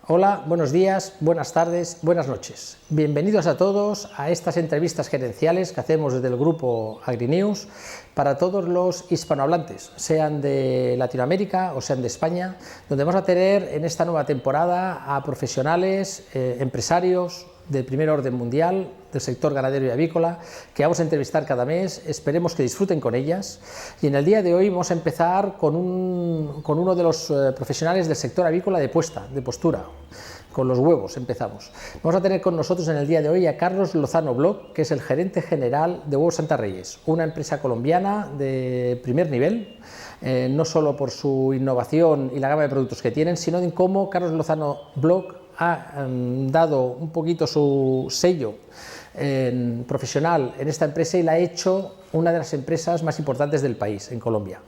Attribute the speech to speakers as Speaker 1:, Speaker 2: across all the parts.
Speaker 1: Hola, buenos días, buenas tardes, buenas noches. Bienvenidos a todos a estas entrevistas gerenciales que hacemos desde el grupo AgriNews para todos los hispanohablantes, sean de Latinoamérica o sean de España, donde vamos a tener en esta nueva temporada a profesionales, empresarios del primer orden mundial, del sector ganadero y avícola, que vamos a entrevistar cada mes. Esperemos que disfruten con ellas. Y en el día de hoy vamos a empezar con uno de los profesionales del sector avícola de postura. Con los huevos empezamos. Vamos a tener con nosotros en el día de hoy a Carlos Lozano Bloch, que es el gerente general de Huevos Santa Reyes, una empresa colombiana de primer nivel, no solo por su innovación y la gama de productos que tienen, sino en cómo Carlos Lozano Bloch ha dado un poquito su sello profesional en esta empresa y la ha hecho una de las empresas más importantes del país, en Colombia.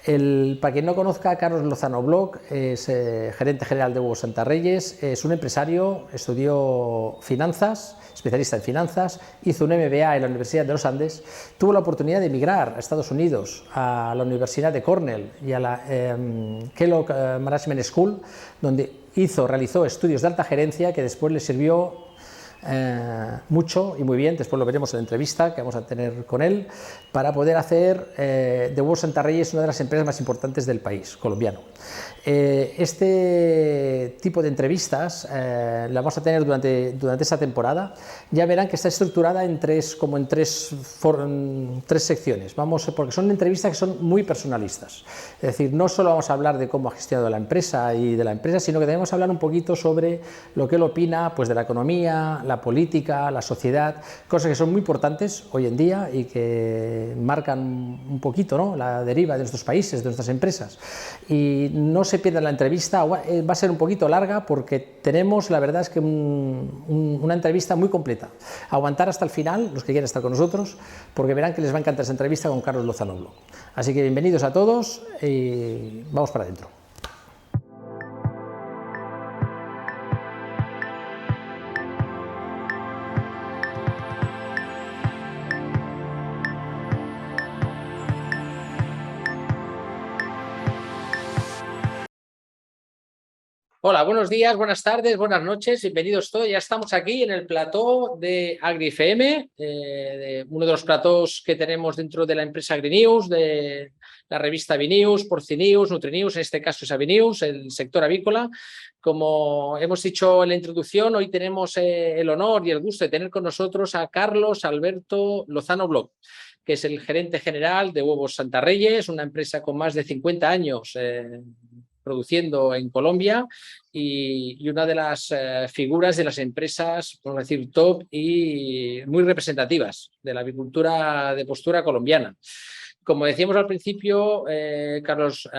Speaker 1: Para quien no conozca, Carlos Lozano Bloch es gerente general de Huevos Santa Reyes, es un empresario, estudió finanzas, especialista en finanzas, hizo un MBA en la Universidad de los Andes, tuvo la oportunidad de emigrar a Estados Unidos, a la Universidad de Cornell y a la Kellogg Management School, donde realizó estudios de alta gerencia que después le sirvió mucho y muy bien, después lo veremos en la entrevista que vamos a tener con él, para poder hacer de Huevos Santa Reyes una de las empresas más importantes del país colombiano. Este tipo de entrevistas la vamos a tener durante esta temporada. Ya verán que está estructurada en tres secciones, porque son entrevistas que son muy personalistas. Es decir, no solo vamos a hablar de cómo ha gestionado la empresa y de la empresa, sino que debemos hablar un poquito sobre lo que él opina, pues, de la economía, la política, la sociedad, cosas que son muy importantes hoy en día y que marcan un poquito, ¿no?, la deriva de nuestros países, de nuestras empresas. Y no se pierdan la entrevista, va a ser un poquito larga porque tenemos, la verdad es que una entrevista muy completa. Aguantar hasta el final, los que quieran estar con nosotros, porque verán que les va a encantar esa entrevista con Carlos Lozano Bloch. Así que bienvenidos a todos y vamos para adentro. Hola, buenos días, buenas tardes, buenas noches, bienvenidos todos. Ya estamos aquí en el plató de AgriFM, uno de los platós que tenemos dentro de la empresa AgriNews, de la revista AviNews, PorciNews, NutriNews, en este caso es AviNews, el sector avícola. Como hemos dicho en la introducción, hoy tenemos el honor y el gusto de tener con nosotros a Carlos Alberto Lozano Bloch, que es el gerente general de Huevos Santa Reyes, una empresa con más de 50 años produciendo en Colombia y una de las figuras de las empresas, podemos decir, top y muy representativas de la avicultura de postura colombiana. Como decíamos al principio, Carlos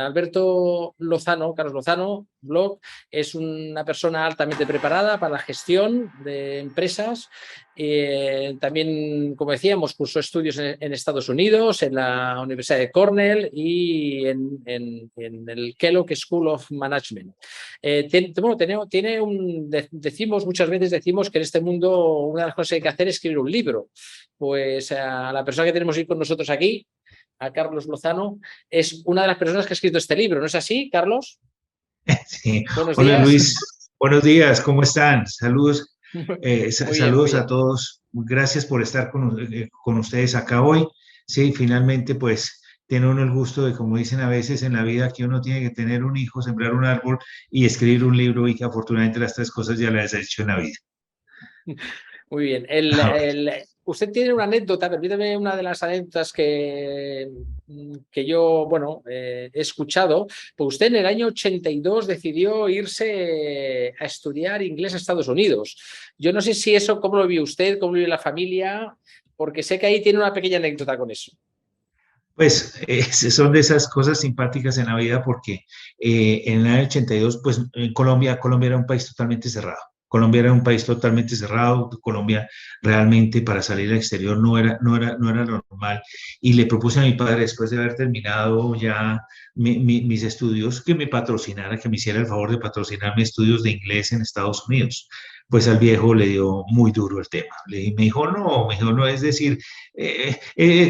Speaker 1: Lozano Bloch es una persona altamente preparada para la gestión de empresas. También, como decíamos, cursó estudios en Estados Unidos, en la Universidad de Cornell y en el Kellogg School of Management. Muchas veces decimos que en este mundo una de las cosas que hay que hacer es escribir un libro. Pues a la persona que tenemos hoy con nosotros aquí, a Carlos Lozano, es una de las personas que ha escrito este libro, ¿no es así, Carlos?
Speaker 2: Sí.
Speaker 1: Buenos
Speaker 2: Hola
Speaker 1: días.
Speaker 2: Luis, buenos días, ¿cómo están? Saludos, saludos a
Speaker 1: Bien.
Speaker 2: todos. Gracias por estar con ustedes acá hoy. Sí, finalmente pues tiene uno el gusto de, como dicen a veces en la vida, que uno tiene que tener un hijo, sembrar un árbol y escribir un libro, y que afortunadamente las tres cosas ya las he hecho en la vida.
Speaker 1: Muy bien. Usted tiene una anécdota, permítame, una de las anécdotas que yo, he escuchado. Pues usted en el año 82 decidió irse a estudiar inglés a Estados Unidos. Yo no sé si eso, ¿cómo lo vio usted? ¿Cómo lo vio la familia? Porque sé que ahí tiene una pequeña anécdota con eso.
Speaker 2: Pues son de esas cosas simpáticas en la vida porque en el año 82, pues en Colombia era un país totalmente cerrado. Colombia era un país totalmente cerrado. Colombia realmente para salir al exterior no era lo normal. Y le propuse a mi padre, después de haber terminado ya mis estudios, que me patrocinara, que me hiciera el favor de patrocinarme estudios de inglés en Estados Unidos. pues al viejo le dio muy duro el tema. Me dijo, no, es decir,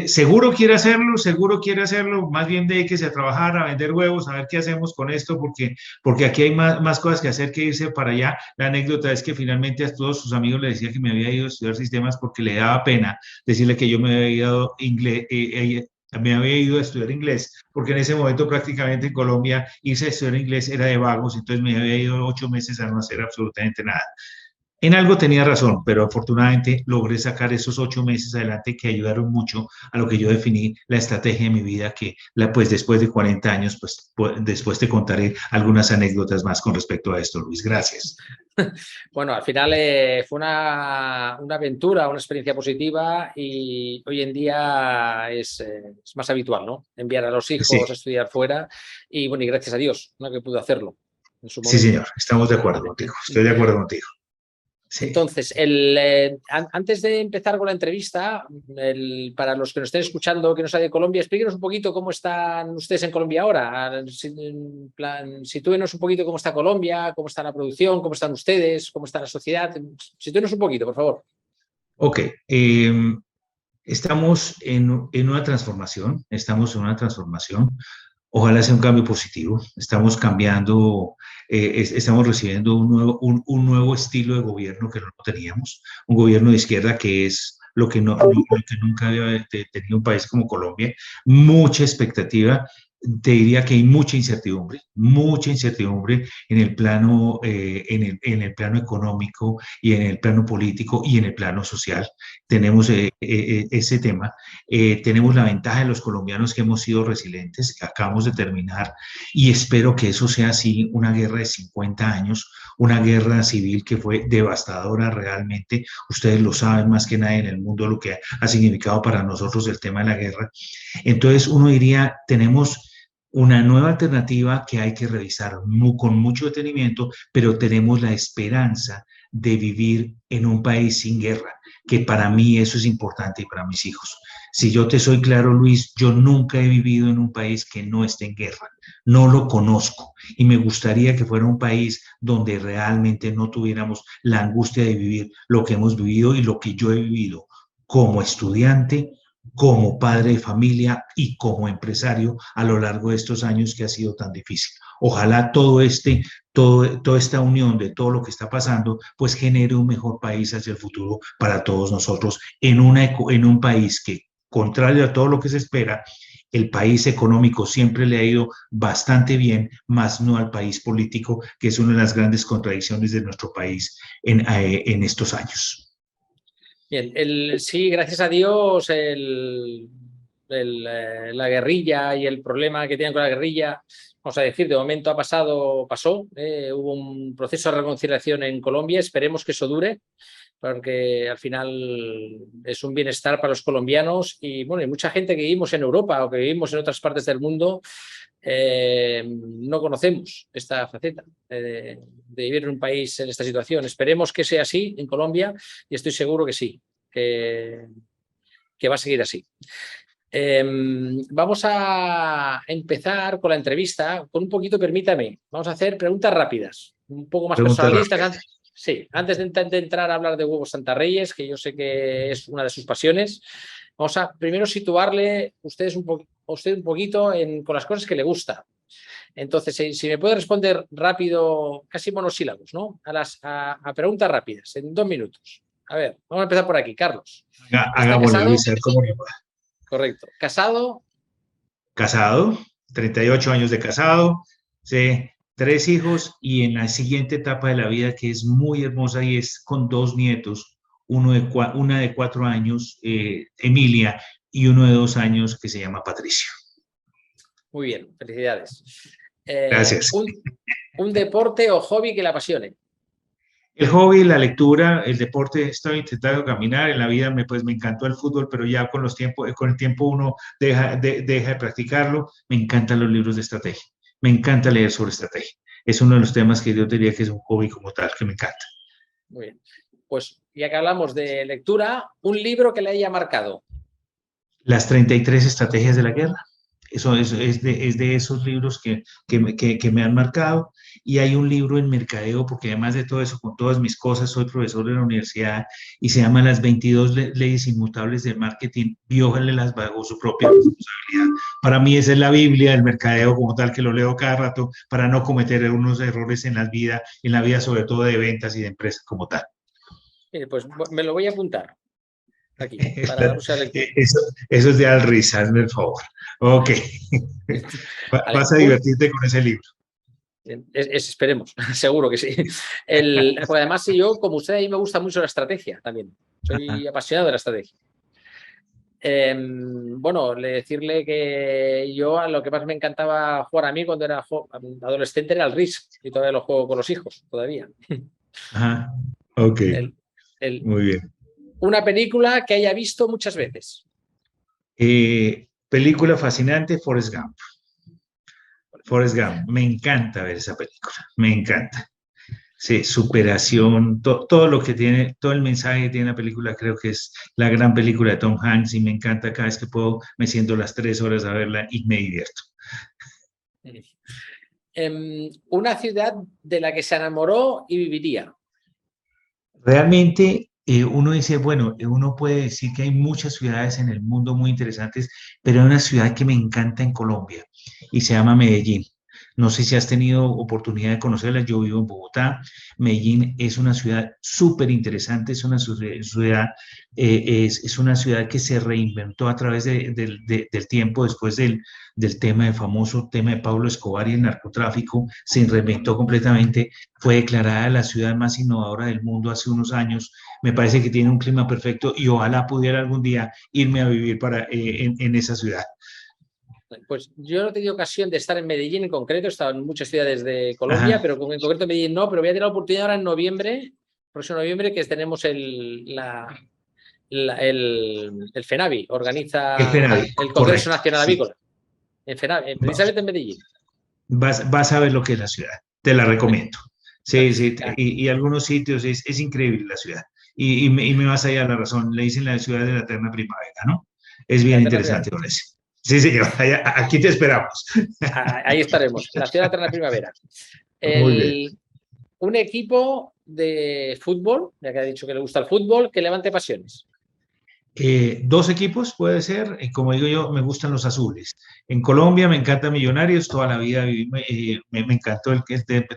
Speaker 2: seguro quiere hacerlo, más bien dedíquese a trabajar, a vender huevos, a ver qué hacemos con esto, porque aquí hay más cosas que hacer que irse para allá. La anécdota es que finalmente a todos sus amigos le decía que me había ido a estudiar sistemas porque le daba pena decirle que yo me había ido inglés, me había ido a estudiar inglés, porque en ese momento prácticamente en Colombia irse a estudiar inglés era de vagos, entonces me había ido 8 meses a no hacer absolutamente nada. En algo tenía razón, pero afortunadamente logré sacar esos 8 meses adelante que ayudaron mucho a lo que yo definí la estrategia de mi vida, pues después de 40 años, pues después te contaré algunas anécdotas más con respecto a esto, Luis. Gracias.
Speaker 1: Bueno, al final fue una aventura, una experiencia positiva y hoy en día es más habitual, ¿no? Enviar a los
Speaker 2: Sí,
Speaker 1: hijos a estudiar fuera y bueno, y gracias a Dios, ¿no? Que pudo hacerlo en su
Speaker 2: sí,
Speaker 1: momento.
Speaker 2: señor, estamos de acuerdo contigo, estoy de acuerdo contigo. Sí.
Speaker 1: Entonces, antes de empezar con la entrevista, para los que nos estén escuchando que no saben de Colombia, explíquenos un poquito cómo están ustedes en Colombia ahora. En plan, sitúenos un poquito cómo está Colombia, cómo está la producción, cómo están ustedes, cómo está la sociedad. Sitúenos un poquito, por favor.
Speaker 2: Ok, estamos en una transformación, Ojalá sea un cambio positivo. Estamos cambiando, estamos recibiendo un nuevo estilo de gobierno que no teníamos, un gobierno de izquierda que es lo que nunca había tenido un país como Colombia. Mucha expectativa. Te diría que hay mucha incertidumbre en el plano, en el plano económico y en el plano político y en el plano social. Tenemos ese tema. Tenemos la ventaja de los colombianos que hemos sido resilientes, que acabamos de terminar, y espero que eso sea así, una guerra de 50 años, una guerra civil que fue devastadora realmente. Ustedes lo saben más que nadie en el mundo lo que ha significado para nosotros el tema de la guerra. Entonces uno diría, tenemos una nueva alternativa que hay que revisar con mucho detenimiento, pero tenemos la esperanza de vivir en un país sin guerra, que para mí eso es importante y para mis hijos. Si yo te soy claro, Luis, yo nunca he vivido en un país que no esté en guerra, no lo conozco y me gustaría que fuera un país donde realmente no tuviéramos la angustia de vivir lo que hemos vivido y lo que yo he vivido como estudiante, como padre de familia y como empresario a lo largo de estos años que ha sido tan difícil. Ojalá toda esta unión de todo lo que está pasando, pues genere un mejor país hacia el futuro para todos nosotros en un país que, contrario a todo lo que se espera, el país económico siempre le ha ido bastante bien, más no al país político, que es una de las grandes contradicciones de nuestro país en estos años.
Speaker 1: Bien, sí, gracias a Dios, la guerrilla y el problema que tienen con la guerrilla, vamos a decir, de momento pasó, hubo un proceso de reconciliación en Colombia, esperemos que eso dure, porque al final es un bienestar para los colombianos y bueno, hay mucha gente que vivimos en Europa o que vivimos en otras partes del mundo, no conocemos esta faceta de vivir en un país en esta situación. Esperemos que sea así en Colombia y estoy seguro que sí, que va a seguir así. Vamos a empezar con la entrevista con un poquito, permítame, vamos a hacer preguntas rápidas, un poco más personalistas. Sí, antes de entrar a hablar de Huevos Santa Reyes, que yo sé que es una de sus pasiones, vamos a primero situarle usted un poquito con las cosas que le gusta. Entonces, si me puede responder rápido, casi monosílabos, ¿no? A preguntas rápidas, en 2 minutos. A ver, vamos a empezar por aquí. Carlos.
Speaker 2: Hagámosle, Luis, a ver cómo le va.
Speaker 1: Correcto. ¿Casado?
Speaker 2: Casado, 38 años de casado, sí, 3 hijos y en la siguiente etapa de la vida que es muy hermosa y es con 2 nietos, una de 4 años, Emilia, y uno de 2 años que se llama Patricio.
Speaker 1: Muy bien, felicidades.
Speaker 2: Gracias.
Speaker 1: Un deporte o hobby que le apasione.
Speaker 2: El hobby, la lectura, el deporte, estoy intentando caminar, en la vida pues me encantó el fútbol, pero ya con el tiempo uno deja de practicarlo. Me encantan los libros de estrategia, me encanta leer sobre estrategia. Es uno de los temas que yo diría que es un hobby como tal, que me encanta.
Speaker 1: Muy bien, pues ya que hablamos de lectura, un libro que le haya marcado.
Speaker 2: Las 33 estrategias de la guerra. Eso es de esos libros que me han marcado. Y hay un libro en mercadeo, porque además de todo eso, con todas mis cosas, soy profesor de la universidad y se llama Las 22 leyes inmutables del marketing, y ojalá las bajo su propia responsabilidad. Para mí esa es la Biblia del mercadeo como tal, que lo leo cada rato para no cometer unos errores en la vida sobre todo de ventas y de empresas como tal.
Speaker 3: Pues me lo voy a apuntar aquí para dar uso a lectura.
Speaker 2: Eso es de Al Ries, hazme el favor. Ok.
Speaker 3: Vale,
Speaker 2: Vas a divertirte con ese libro.
Speaker 3: Esperemos, seguro que sí. Porque además, yo, como usted, a mí me gusta mucho la estrategia también. Soy apasionado de la estrategia. Bueno, decirle que yo a lo que más me encantaba jugar a mí cuando era adolescente era el RIS, y todavía lo juego con los hijos, todavía.
Speaker 2: Ajá, ok, muy bien.
Speaker 3: Una película que haya visto muchas veces.
Speaker 2: Película fascinante, Forrest Gump. Forrest Gump, me encanta ver esa película, me encanta. Sí, superación, todo lo que tiene, todo el mensaje que tiene la película, creo que es la gran película de Tom Hanks y me encanta cada vez que puedo, me siento las 3 horas a verla y me divierto.
Speaker 3: Una ciudad de la que se enamoró y viviría.
Speaker 2: Realmente uno dice, bueno, uno puede decir que hay muchas ciudades en el mundo muy interesantes, pero hay una ciudad que me encanta en Colombia y se llama Medellín. No sé si has tenido oportunidad de conocerla, yo vivo en Bogotá. Medellín es una ciudad súper interesante, es una ciudad, es una ciudad que se reinventó a través del tiempo después del tema, del famoso tema de Pablo Escobar y el narcotráfico, se reinventó completamente, fue declarada la ciudad más innovadora del mundo hace unos años. Me parece que tiene un clima perfecto y ojalá pudiera algún día irme a vivir en esa ciudad.
Speaker 3: Pues yo no he tenido ocasión de estar en Medellín en concreto, he estado en muchas ciudades de Colombia, pero en concreto en Medellín no, pero voy a tener la oportunidad ahora en noviembre, próximo noviembre, que tenemos el FENAVI, organiza el Congreso Nacional Avícola, en FENAVI, precisamente en Medellín.
Speaker 2: Vas a ver lo que es la ciudad, te la recomiendo. Sí, sí, y algunos sitios, es increíble la ciudad. Y me vas a ir a la razón, le dicen la ciudad de la eterna primavera, ¿no? Es bien interesante con eso. Sí, señor, aquí te esperamos.
Speaker 3: Ahí estaremos, la ciudad de la eterna primavera.
Speaker 2: Muy bien.
Speaker 3: Un equipo de fútbol, ya que ha dicho que le gusta el fútbol, que levante pasiones.
Speaker 2: 2 equipos puede ser, como digo yo, me gustan los azules. En Colombia me encanta Millonarios, toda la vida me encantó el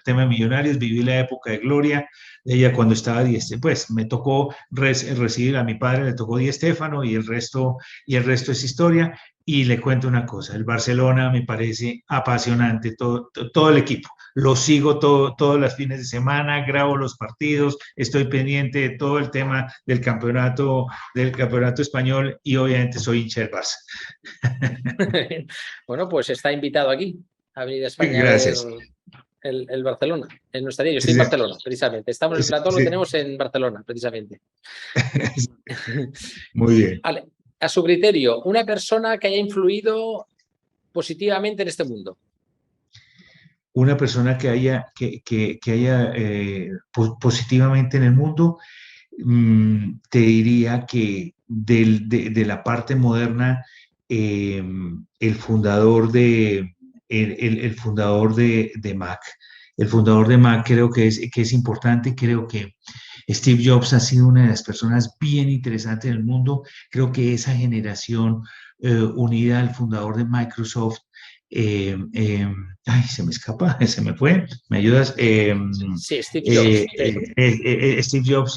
Speaker 2: tema de Millonarios, viví la época de gloria de ella cuando estaba pues me tocó recibir a mi padre, le tocó Di Stéfano y el resto es historia. Y le cuento una cosa, el Barcelona me parece apasionante, todo el equipo. Lo sigo todos los fines de semana, grabo los partidos, estoy pendiente de todo el tema del campeonato español y obviamente soy hincha del Barça.
Speaker 3: Bueno, pues está invitado aquí a venir a España.
Speaker 2: Gracias.
Speaker 3: A ver el Barcelona, en nuestra día. Yo estoy en Barcelona, precisamente. Estamos en el plató, lo tenemos en Barcelona, precisamente.
Speaker 2: Muy bien.
Speaker 3: Vale. A su criterio, una persona que haya influido positivamente en este mundo.
Speaker 2: Una persona que haya positivamente en el mundo, te diría que de la parte moderna, el fundador de Mac. El fundador de Mac creo que es importante, creo que Steve Jobs ha sido una de las personas bien interesantes del mundo, creo que esa generación unida al fundador de Microsoft, ay, se me escapa, se me fue, ¿me ayudas?
Speaker 3: Sí, Steve Jobs.
Speaker 2: Steve Jobs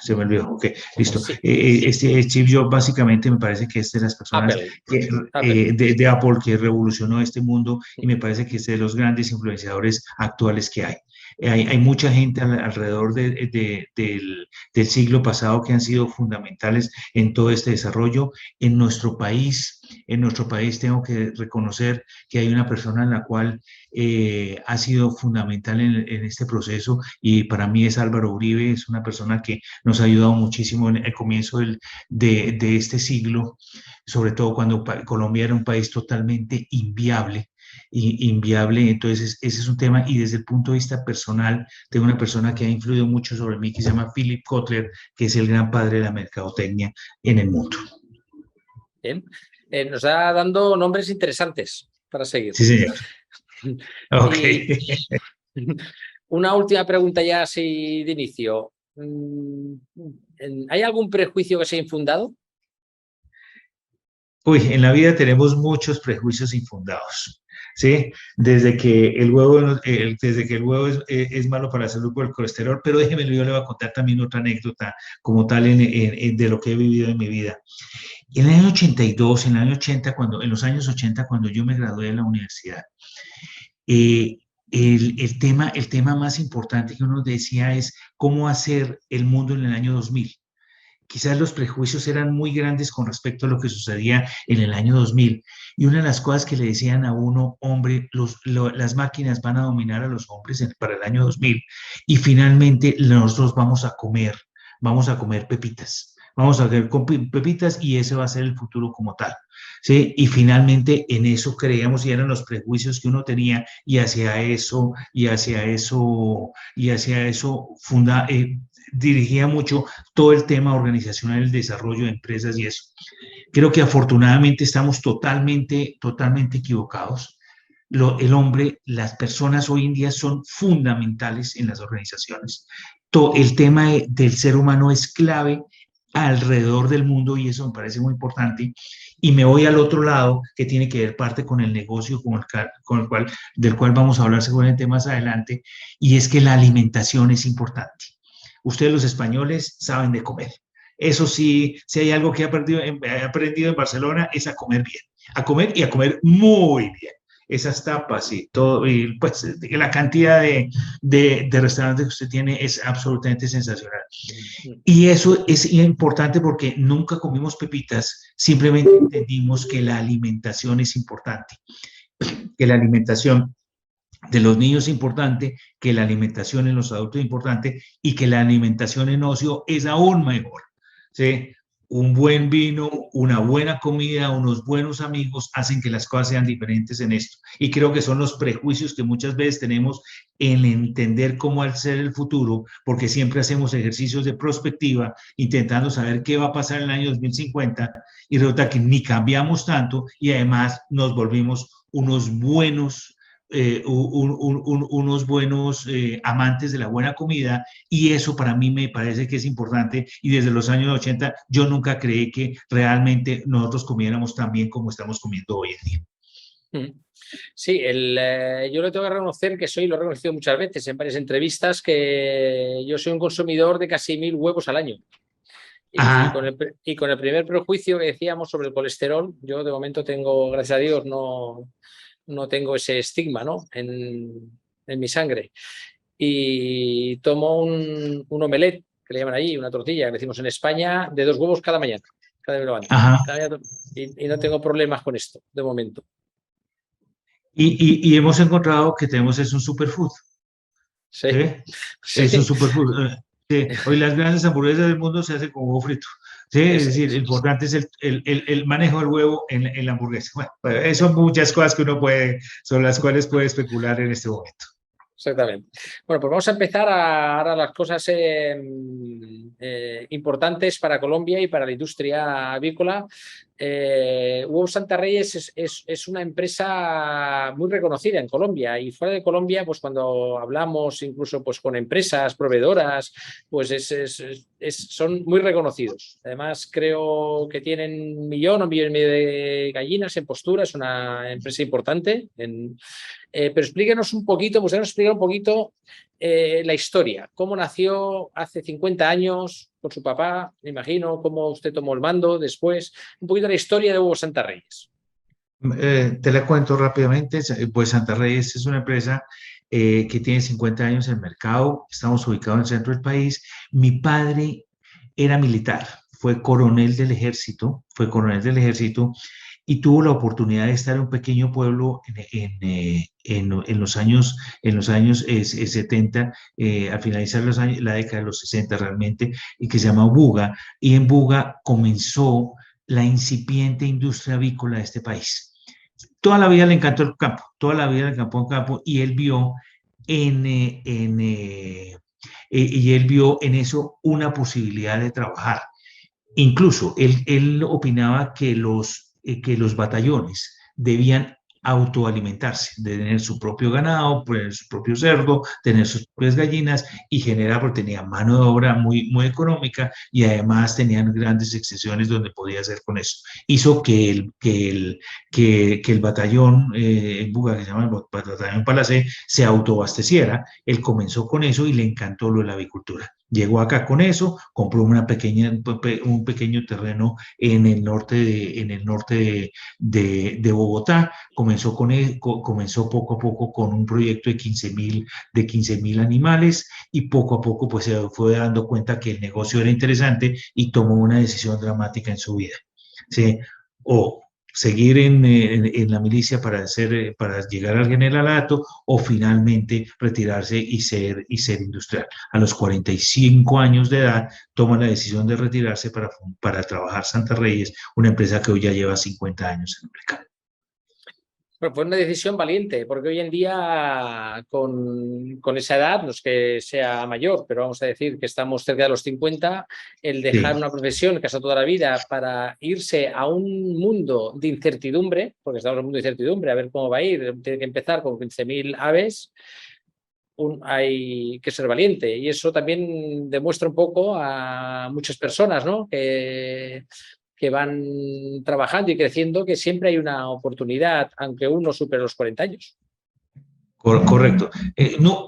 Speaker 2: se me olvidó, ok, listo. Steve Jobs básicamente me parece que es de las personas de Apple que revolucionó este mundo y me parece que es de los grandes influenciadores actuales que hay. Hay mucha gente alrededor del siglo pasado que han sido fundamentales en todo este desarrollo. En nuestro país tengo que reconocer que hay una persona en la cual ha sido fundamental en este proceso y para mí es Álvaro Uribe, es una persona que nos ha ayudado muchísimo en el comienzo de este siglo, sobre todo cuando Colombia era un país totalmente inviable. Entonces ese es un tema y desde el punto de vista personal tengo una persona que ha influido mucho sobre mí que se llama Philip Kotler, que es el gran padre de la mercadotecnia en el mundo.
Speaker 3: Bien. Nos está dando nombres interesantes para seguir.
Speaker 2: Sí, señor. Ok.
Speaker 3: Una última pregunta ya así de inicio. ¿Hay algún prejuicio que sea infundado?
Speaker 2: Uy, en la vida tenemos muchos prejuicios infundados, ¿sí? Desde que el huevo, desde que el huevo es malo para la salud por el colesterol, pero déjeme, yo le voy a contar también otra anécdota como tal de lo que he vivido en mi vida. En el año 82, en el año 80, en los años 80, cuando yo me gradué de la universidad, eh, el tema más importante que uno decía es cómo hacer el mundo en el año 2000. Quizás los prejuicios eran muy grandes con respecto a lo que sucedía en el año 2000. Y una de las cosas que le decían a uno, hombre, las máquinas van a dominar a los hombres para el año 2000 y finalmente nosotros vamos a comer pepitas. Vamos a comer pepitas y ese va a ser el futuro como tal. ¿Sí? Y finalmente en eso creíamos y eran los prejuicios que uno tenía y hacia eso, dirigía mucho todo el tema organizacional, el desarrollo de empresas y eso. Creo que afortunadamente estamos totalmente equivocados. El hombre, las personas hoy en día son fundamentales en las organizaciones. El tema del ser humano es clave alrededor del mundo y eso me parece muy importante. Y me voy al otro lado que tiene que ver parte con el negocio del cual vamos a hablar seguramente más adelante, y es que la alimentación es importante. Ustedes los españoles saben de comer. Eso sí, si hay algo que he aprendido en Barcelona es a comer bien, a comer y a comer muy bien. Esas tapas y todo, y pues la cantidad de restaurantes que usted tiene es absolutamente sensacional. Y eso es importante porque nunca comimos pepitas, simplemente entendimos que la alimentación es importante, que la alimentación de los niños es importante, que la alimentación en los adultos es importante y que la alimentación en ocio es aún mejor. ¿Sí? Un buen vino, una buena comida, unos buenos amigos hacen que las cosas sean diferentes en esto. Y creo que son los prejuicios que muchas veces tenemos en entender cómo va a ser el futuro, porque siempre hacemos ejercicios de prospectiva intentando saber qué va a pasar en el año 2050 y resulta que ni cambiamos tanto y además nos volvimos unos buenos amantes de la buena comida, y eso para mí me parece que es importante, y desde los años 80 yo nunca creí que realmente nosotros comiéramos tan bien como estamos comiendo hoy en día.
Speaker 3: Sí, yo le tengo que reconocer que lo he reconocido muchas veces en varias entrevistas, que yo soy un consumidor de casi 1000 huevos al año. Y con el primer prejuicio que decíamos sobre el colesterol, yo de momento tengo, gracias a Dios, no tengo ese estigma, ¿no? en mi sangre. Y tomo un omelette, que le llaman allí, una tortilla, que decimos en España, de 2 huevos cada mañana. Cada vez me levanto. Y no tengo problemas con esto, de momento.
Speaker 2: Y hemos encontrado que tenemos un superfood.
Speaker 3: Sí.
Speaker 2: ¿Sí? Es un superfood. Sí. Hoy las grandes hamburguesas del mundo se hacen con huevo frito. ¿Sí? Es decir, lo importante es el manejo del huevo en la hamburguesa. Bueno, son muchas cosas que sobre las cuales puede especular en este momento.
Speaker 3: Exactamente. Bueno, pues vamos a empezar ahora las cosas importantes para Colombia y para la industria avícola. Huevos Santa Reyes es una empresa muy reconocida en Colombia, y fuera de Colombia, pues cuando hablamos incluso pues con empresas proveedoras, pues son muy reconocidos. Además, creo que tienen 1 millón o 1,5 millones de gallinas en postura. Es una empresa importante. Pero explíquenos un poquito, pues nos explica un poquito la historia. ¿Cómo nació hace 50 años con su papá? Me imagino cómo usted tomó el mando después. Un poquito la historia de Huevos Santa Reyes.
Speaker 2: Te la cuento rápidamente. Pues Santa Reyes es una empresa que tiene 50 años en el mercado. Estamos ubicados en el centro del país. Mi padre era militar, fue coronel del ejército, y tuvo la oportunidad de estar en un pequeño pueblo en los años 70, al finalizar la década de los 60 realmente, y que se llama Buga, y en Buga comenzó la incipiente industria avícola de este país. Toda la vida le encantó el campo, y él vio en eso una posibilidad de trabajar. Incluso él opinaba que que los batallones debían autoalimentarse, de tener su propio ganado, poner su propio cerdo, tener sus propias gallinas y generar, porque tenía mano de obra muy económica y además tenían grandes extensiones donde podía hacer con eso. Hizo que el batallón en Buga, que se llama el batallón Palacé, se autoabasteciera. Él comenzó con eso y le encantó lo de la avicultura. Llegó acá con eso, compró un pequeño terreno en el norte de Bogotá, comenzó poco a poco con un proyecto de 15.000 animales y poco a poco pues se fue dando cuenta que el negocio era interesante y tomó una decisión dramática en su vida. ¿Sí? O seguir en la milicia para llegar al generalato o finalmente retirarse y ser industrial. A los 45 años de edad toma la decisión de retirarse para trabajar Santa Reyes, una empresa que hoy ya lleva 50 años en el mercado.
Speaker 3: Bueno, fue una decisión valiente, porque hoy en día con esa edad, no es que sea mayor, pero vamos a decir que estamos cerca de los 50, el dejar una profesión que ha estado toda la vida para irse a un mundo de incertidumbre, porque estamos en un mundo de incertidumbre, a ver cómo va a ir, tiene que empezar con 15.000 aves, hay que ser valiente. Y eso también demuestra un poco a muchas personas, ¿no?, que van trabajando y creciendo, que siempre hay una oportunidad, aunque uno supere los 40 años.
Speaker 2: Correcto.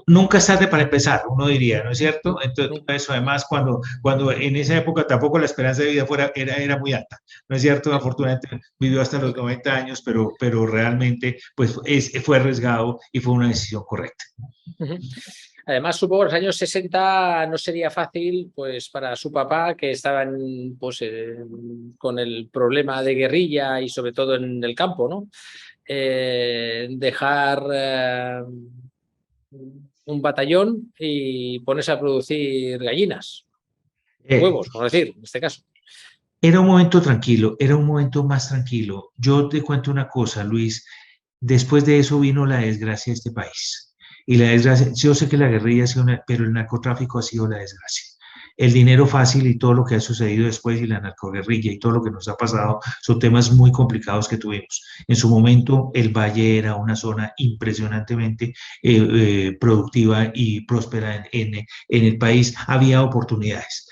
Speaker 2: Nunca es tarde para empezar, uno diría, ¿no es cierto? Entonces, eso además, cuando en esa época tampoco la esperanza de vida era muy alta, ¿no es cierto? Afortunadamente vivió hasta los 90 años, pero realmente pues, fue arriesgado y fue una decisión correcta.
Speaker 3: Además, supongo que en los años 60 no sería fácil pues, para su papá, que estaban pues, con el problema de guerrilla y sobre todo en el campo, ¿no? Dejar un batallón y ponerse a producir gallinas, huevos, por decir, en este caso.
Speaker 2: Era un momento tranquilo, era un momento más tranquilo. Yo te cuento una cosa, Luis, después de eso vino la desgracia de este país. Y la desgracia, yo sé que la guerrilla ha sido pero el narcotráfico ha sido la desgracia. El dinero fácil y todo lo que ha sucedido después y la narcoguerrilla y todo lo que nos ha pasado son temas muy complicados que tuvimos. En su momento el Valle era una zona impresionantemente productiva y próspera en el país. Había oportunidades.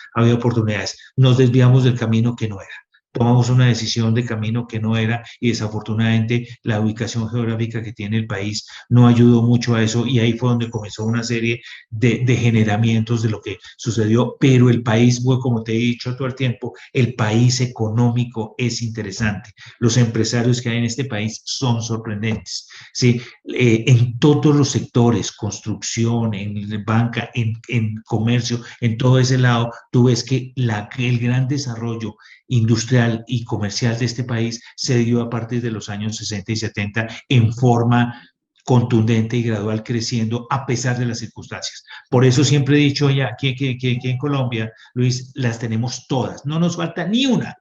Speaker 2: Nos desviamos del camino que no era. Tomamos una decisión de camino que no era y desafortunadamente la ubicación geográfica que tiene el país no ayudó mucho a eso y ahí fue donde comenzó una serie de degeneramientos de lo que sucedió, pero el país, como te he dicho todo el tiempo, el país económico es interesante. Los empresarios que hay en este país son sorprendentes, ¿sí? En todos los sectores, construcción, en banca, en comercio, en todo ese lado, tú ves que el gran desarrollo industrial y comercial de este país se dio a partir de los años 60 y 70 en forma contundente y gradual creciendo a pesar de las circunstancias. Por eso siempre he dicho ya que en Colombia, Luis, las tenemos todas, no nos falta ni una.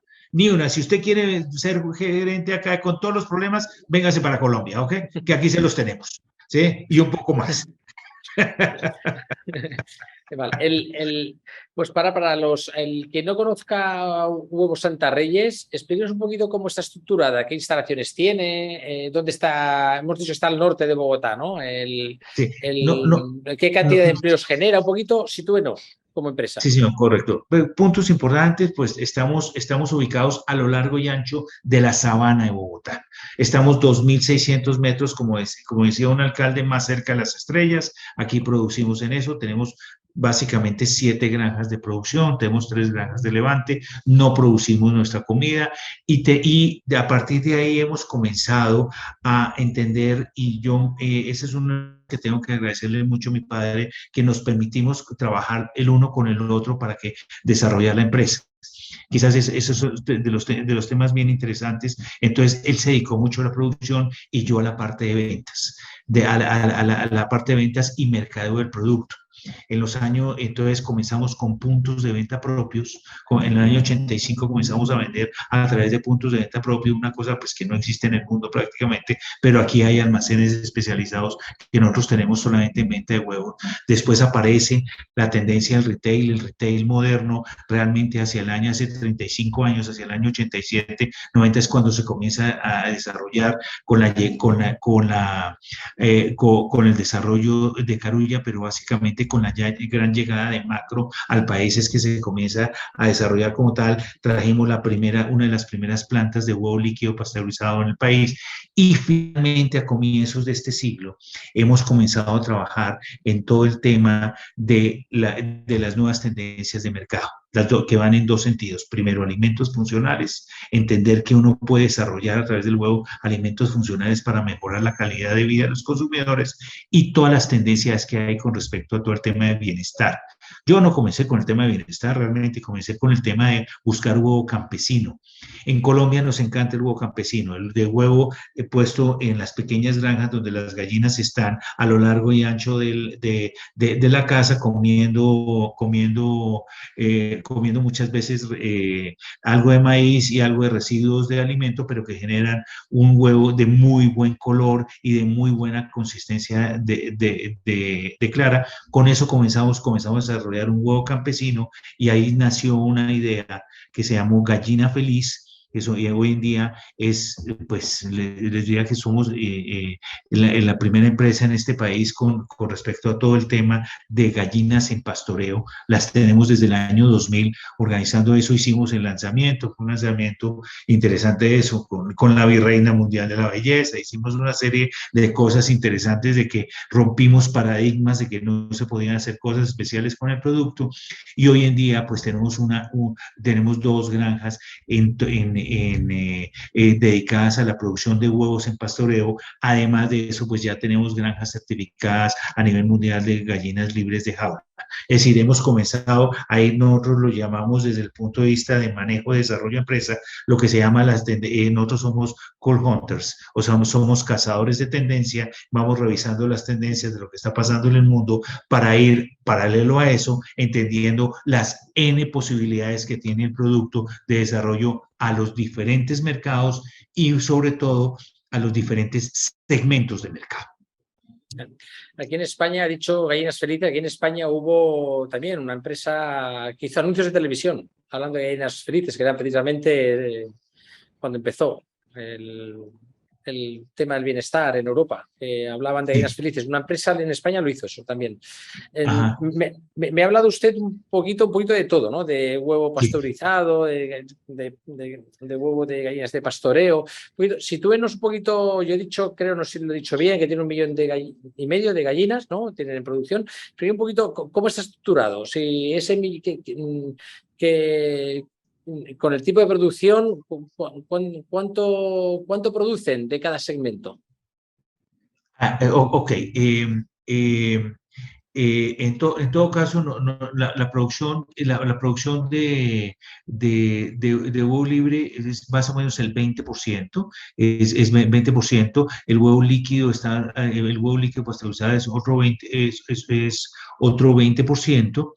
Speaker 2: Si usted quiere ser gerente acá con todos los problemas, véngase para Colombia, ¿ok? Que aquí se los tenemos, ¿sí? Y un poco más.
Speaker 3: Vale. Pues el que no conozca Huevos Santa Reyes, explícanos un poquito cómo está estructurada, qué instalaciones tiene, dónde está, hemos dicho está al norte de Bogotá, ¿no?
Speaker 2: Sí.
Speaker 3: ¿Qué cantidad de empleos genera? Un poquito, sitúenos como empresa.
Speaker 2: Sí, señor, correcto. Puntos importantes, pues estamos ubicados a lo largo y ancho de la sabana de Bogotá. Estamos 2.600 metros, como decía un alcalde, más cerca de las estrellas. Aquí producimos en eso, tenemos básicamente 7 granjas de producción, tenemos 3 granjas de levante, no producimos nuestra comida y a partir de ahí hemos comenzado a entender y ese es un que tengo que agradecerle mucho a mi padre, que nos permitimos trabajar el uno con el otro para desarrollar la empresa. Quizás eso es de los temas bien interesantes. Entonces, él se dedicó mucho a la producción y yo a la parte de ventas, a la parte de ventas y mercadeo del producto. Entonces comenzamos con puntos de venta propios. En el año 85 comenzamos a vender a través de puntos de venta propios, una cosa pues que no existe en el mundo prácticamente, pero aquí hay almacenes especializados que nosotros tenemos solamente en venta de huevos. Después aparece la tendencia del retail, el retail moderno, realmente hace 35 años, hacia el año 87, 90 es cuando se comienza a desarrollar con el desarrollo de Carulla, pero básicamente con la gran llegada de Macro al país es que se comienza a desarrollar como tal. Trajimos una de las primeras plantas de huevo líquido pasteurizado en el país y finalmente a comienzos de este siglo hemos comenzado a trabajar en todo el tema de las nuevas tendencias de mercado, que van en dos sentidos. Primero, alimentos funcionales, entender que uno puede desarrollar a través del huevo alimentos funcionales para mejorar la calidad de vida de los consumidores y todas las tendencias que hay con respecto a todo el tema de bienestar. Yo no comencé con el tema de bienestar, realmente comencé con el tema de buscar huevo campesino. En Colombia nos encanta el huevo campesino, el de huevo puesto en las pequeñas granjas donde las gallinas están a lo largo y ancho de la casa comiendo muchas veces algo de maíz y algo de residuos de alimento, pero que generan un huevo de muy buen color y de muy buena consistencia de clara. Con eso comenzamos a desarrollar un huevo campesino y ahí nació una idea que se llamó Gallina Feliz. Eso, y hoy en día pues les diría que somos la primera empresa en este país con respecto a todo el tema de gallinas en pastoreo. Las tenemos desde el año 2000 organizando eso. Hicimos el lanzamiento, fue un lanzamiento interesante de eso, con la Virreina Mundial de la Belleza. Hicimos una serie de cosas interesantes de que rompimos paradigmas de que no se podían hacer cosas especiales con el producto. Y hoy en día pues tenemos dos granjas dedicadas a la producción de huevos en pastoreo. Además de eso, pues ya tenemos granjas certificadas a nivel mundial de gallinas libres de jaula. Es decir, hemos comenzado, ahí nosotros lo llamamos desde el punto de vista de manejo de desarrollo de empresa, lo que se llama nosotros somos call hunters, o sea, somos cazadores de tendencia, vamos revisando las tendencias de lo que está pasando en el mundo para ir paralelo a eso, entendiendo las N posibilidades que tiene el producto de desarrollo a los diferentes mercados y sobre todo a los diferentes segmentos de mercado.
Speaker 3: Aquí en España, ha dicho Gallinas Felices, aquí en España hubo también una empresa que hizo anuncios de televisión hablando de Gallinas Felices, que era precisamente cuando empezó el tema del bienestar en Europa. Hablaban de Gallinas Felices. Una empresa en España lo hizo eso también. Me ha hablado usted un poquito de todo, ¿no? De huevo pasteurizado, de huevo de gallinas de pastoreo. Sitúenos un poquito, yo he dicho, creo, no sé si lo he dicho bien, que tiene 1,5 millones de gallinas, ¿no? Tienen en producción. Pero un poquito, ¿cómo está estructurado? Si ese que con el tipo de producción, ¿cuánto producen de cada segmento?
Speaker 2: Ok. En todo caso, la producción de huevo libre es más o menos el 20%, es 20%. El huevo líquido pasteurizado es otro 20%.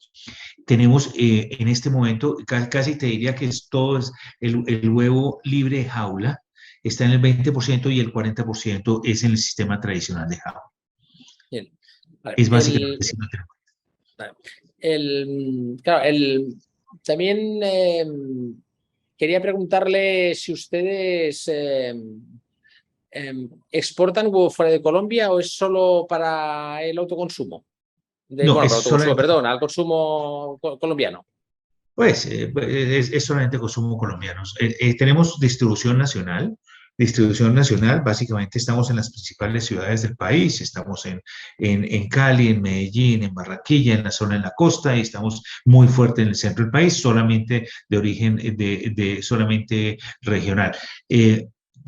Speaker 2: Tenemos en este momento, casi te diría que todo el huevo libre de jaula, está en el 20% y el 40% es en el sistema tradicional de jaula.
Speaker 3: Bien. Vale.
Speaker 2: Es básicamente
Speaker 3: también quería preguntarle si ustedes exportan huevo fuera de Colombia o es solo para el autoconsumo. Perdón, al consumo colombiano.
Speaker 2: Pues es solamente consumo colombiano. Tenemos distribución nacional. Básicamente estamos en las principales ciudades del país, estamos en Cali, en Medellín, en Barranquilla, en la zona de la costa, y estamos muy fuerte en el centro del país, solamente de origen solamente regional.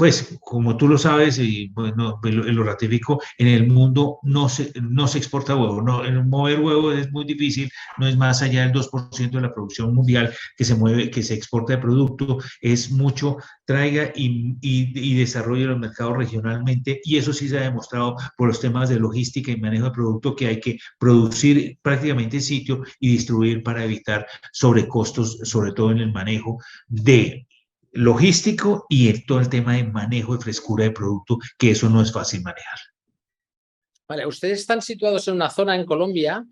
Speaker 2: pues como tú lo sabes, y bueno, lo ratifico, en el mundo no se exporta huevo. No, mover huevo es muy difícil, no es más allá del 2% de la producción mundial que se mueve, que se exporta de producto, es mucho, traiga y desarrolle los mercados regionalmente, y eso sí se ha demostrado por los temas de logística y manejo de producto, que hay que producir prácticamente en sitio y distribuir para evitar sobrecostos, sobre todo en el manejo de logístico y en todo el tema de manejo de frescura de producto, que eso no es fácil manejar.
Speaker 3: Vale, ustedes están situados en una zona en Colombia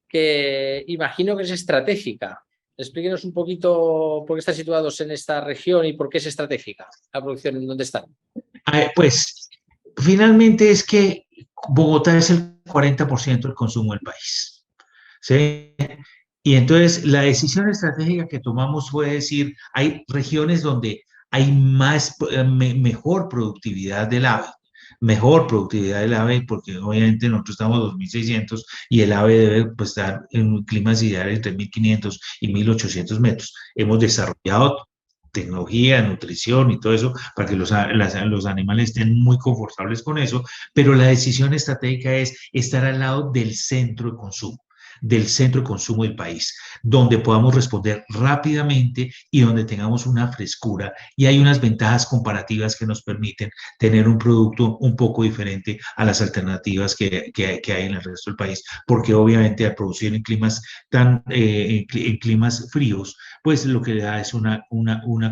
Speaker 3: que imagino que es estratégica. Explíquenos un poquito por qué están situados en esta región y por qué es estratégica la producción en donde están.
Speaker 2: Pues finalmente es que Bogotá es el 40% del consumo del país, ¿sí? Y entonces la decisión estratégica que tomamos fue decir, hay regiones donde hay mejor productividad del ave, porque obviamente nosotros estamos a 2.600 y el ave debe pues, estar en climas ideales entre 1.500 y 1.800 metros. Hemos desarrollado tecnología, nutrición y todo eso para que los animales estén muy confortables con eso, pero la decisión estratégica es estar al lado del centro de consumo del país, donde podamos responder rápidamente y donde tengamos una frescura, y hay unas ventajas comparativas que nos permiten tener un producto un poco diferente a las alternativas que hay en el resto del país, porque obviamente al producir en climas en climas fríos, pues lo que le da es una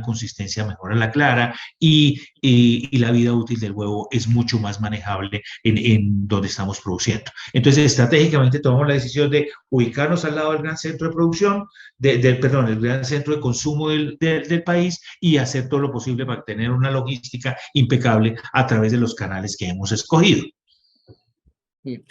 Speaker 2: consistencia mejor a la clara, y la vida útil del huevo es mucho más manejable en donde estamos produciendo. Entonces, estratégicamente tomamos la decisión de ubicarnos al lado del gran centro de producción, el gran centro de consumo del país, y hacer todo lo posible para tener una logística impecable a través de los canales que hemos escogido.
Speaker 3: Sí,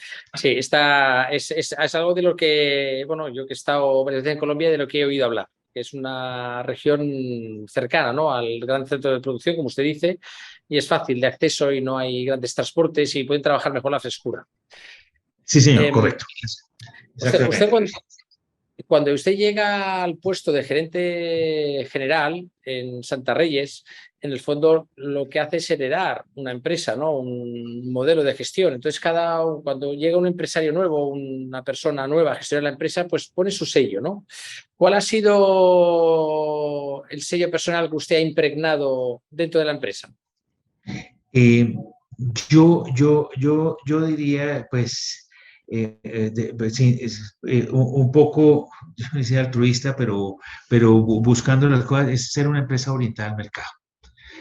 Speaker 3: es algo de lo que, bueno, yo que he estado varias veces en Colombia, de lo que he oído hablar, que es una región cercana, ¿no?, al gran centro de producción, como usted dice, y es fácil de acceso y no hay grandes transportes y pueden trabajar mejor la frescura.
Speaker 2: Sí, señor, correcto.
Speaker 3: Usted cuando usted llega al puesto de gerente general en Santa Reyes, en el fondo lo que hace es heredar una empresa, ¿no?, un modelo de gestión. Entonces, cuando llega un empresario nuevo, una persona nueva a gestionar la empresa, pues pone su sello, ¿no? ¿Cuál ha sido el sello personal que usted ha impregnado dentro de la empresa?
Speaker 2: Yo diría, pues, pues sí, un poco, yo no decía altruista, pero buscando las cosas, es ser una empresa orientada al mercado.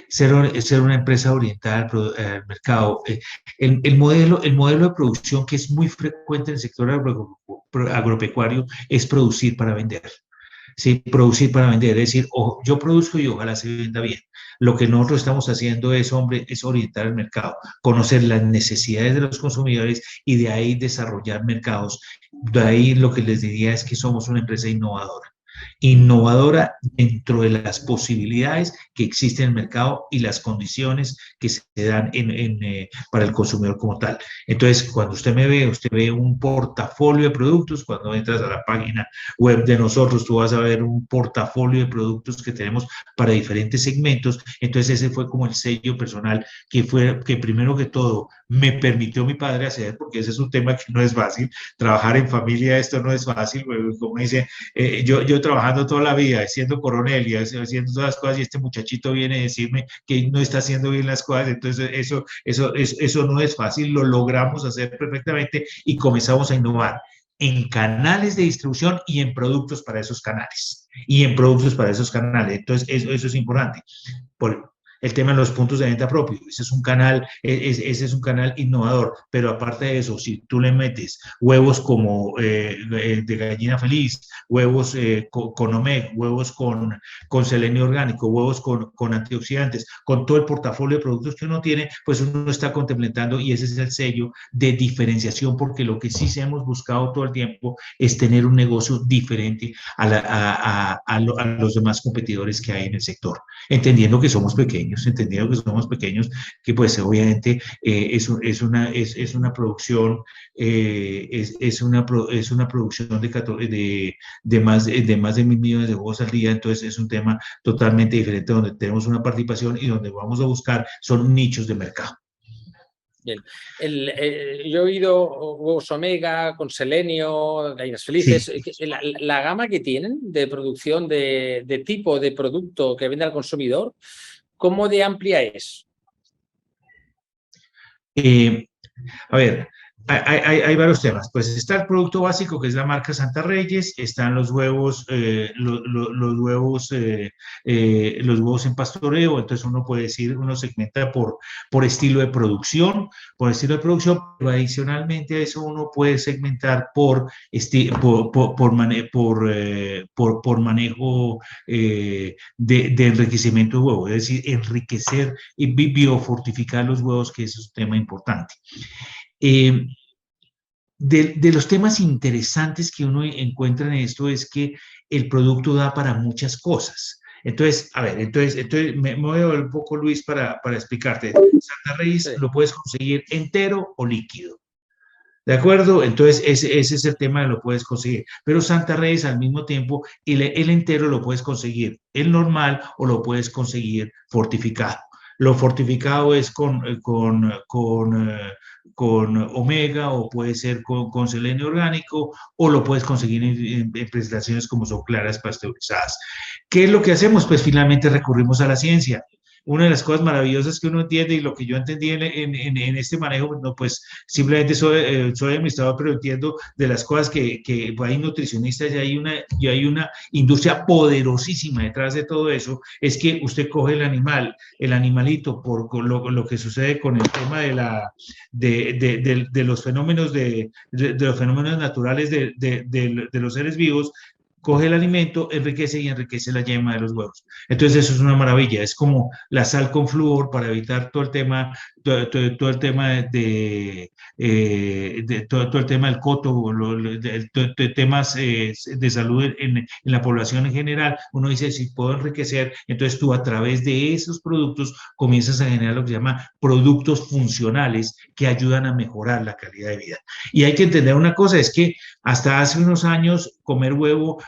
Speaker 2: Ser una empresa orientada al mercado. El modelo de producción que es muy frecuente en el sector agropecuario es producir para vender. Sí, producir para vender, es decir, yo produzco y ojalá se venda bien. Lo que nosotros estamos haciendo es, hombre, es orientar el mercado, conocer las necesidades de los consumidores y de ahí desarrollar mercados. De ahí lo que les diría es que somos una empresa innovadora dentro de las posibilidades que existen en el mercado y las condiciones que se dan para el consumidor como tal. Entonces, cuando usted ve un portafolio de productos. Cuando entras a la página web de nosotros, tú vas a ver un portafolio de productos que tenemos para diferentes segmentos. Entonces, ese fue como el sello personal que primero que todo me permitió mi padre hacer, porque ese es un tema que no es fácil. Trabajar en familia, esto no es fácil. Como dice, yo trabajando toda la vida, siendo coronel y haciendo todas las cosas, y este muchachito viene a decirme que no está haciendo bien las cosas. Entonces eso no es fácil, lo logramos hacer perfectamente y comenzamos a innovar en canales de distribución y en productos para esos canales. Entonces eso es importante. El tema de los puntos de venta propios, ese es un canal innovador, pero aparte de eso, si tú le metes huevos como de gallina feliz, huevos con omega, huevos con selenio orgánico, huevos con antioxidantes, con todo el portafolio de productos que uno tiene, pues uno está complementando, y ese es el sello de diferenciación, porque lo que sí se hemos buscado todo el tiempo es tener un negocio diferente a los demás competidores que hay en el sector, entendiendo que somos pequeños pequeños, entendiendo que somos pequeños, que pues obviamente es una producción, es una producción de más de 1.000 millones de huevos al día, entonces es un tema totalmente diferente donde tenemos una participación y donde vamos a buscar son nichos de mercado.
Speaker 3: Bien. Yo he oído huevos omega con selenio, gallinas felices. Sí. La gama que tienen de producción, de tipo de producto que vende al consumidor, ¿cómo de amplia es?
Speaker 2: A ver, hay varios temas. Pues está el producto básico, que es la marca Santa Reyes, están los huevos, los huevos en pastoreo, entonces uno puede decir, uno segmenta por estilo de producción, pero adicionalmente a eso uno puede segmentar por manejo de enriquecimiento de huevo, es decir, enriquecer y biofortificar los huevos, que eso es un tema importante. De los temas interesantes que uno encuentra en esto es que el producto da para muchas cosas. Entonces, a ver, me voy a volver un poco, Luis, para explicarte. Santa Reyes sí. Lo puedes conseguir entero o líquido. ¿De acuerdo? Entonces, ese es el tema de lo puedes conseguir. Pero Santa Reyes, al mismo tiempo, el entero lo puedes conseguir el normal o lo puedes conseguir fortificado. Lo fortificado es con omega, o puede ser con selenio orgánico, o lo puedes conseguir en presentaciones como son claras pasteurizadas. ¿Qué es lo que hacemos? Pues finalmente recurrimos a la ciencia. Una de las cosas maravillosas que uno entiende, y lo que yo entendí en este manejo, no, pues simplemente soy administrador, pero entiendo de las cosas que hay nutricionistas y hay una industria poderosísima detrás de todo eso, es que usted coge el animalito, por lo que sucede con el tema de los fenómenos los fenómenos naturales de los seres vivos, coge el alimento, enriquece la yema de los huevos. Entonces eso es una maravilla, es como la sal con flúor para evitar todo el tema, todo el tema todo el tema del coto, temas de salud en la población en general. Uno dice, si puedo enriquecer, entonces tú a través de esos productos comienzas a generar lo que se llama productos funcionales que ayudan a mejorar la calidad de vida. Y hay que entender una cosa, es que hasta hace unos años comer huevo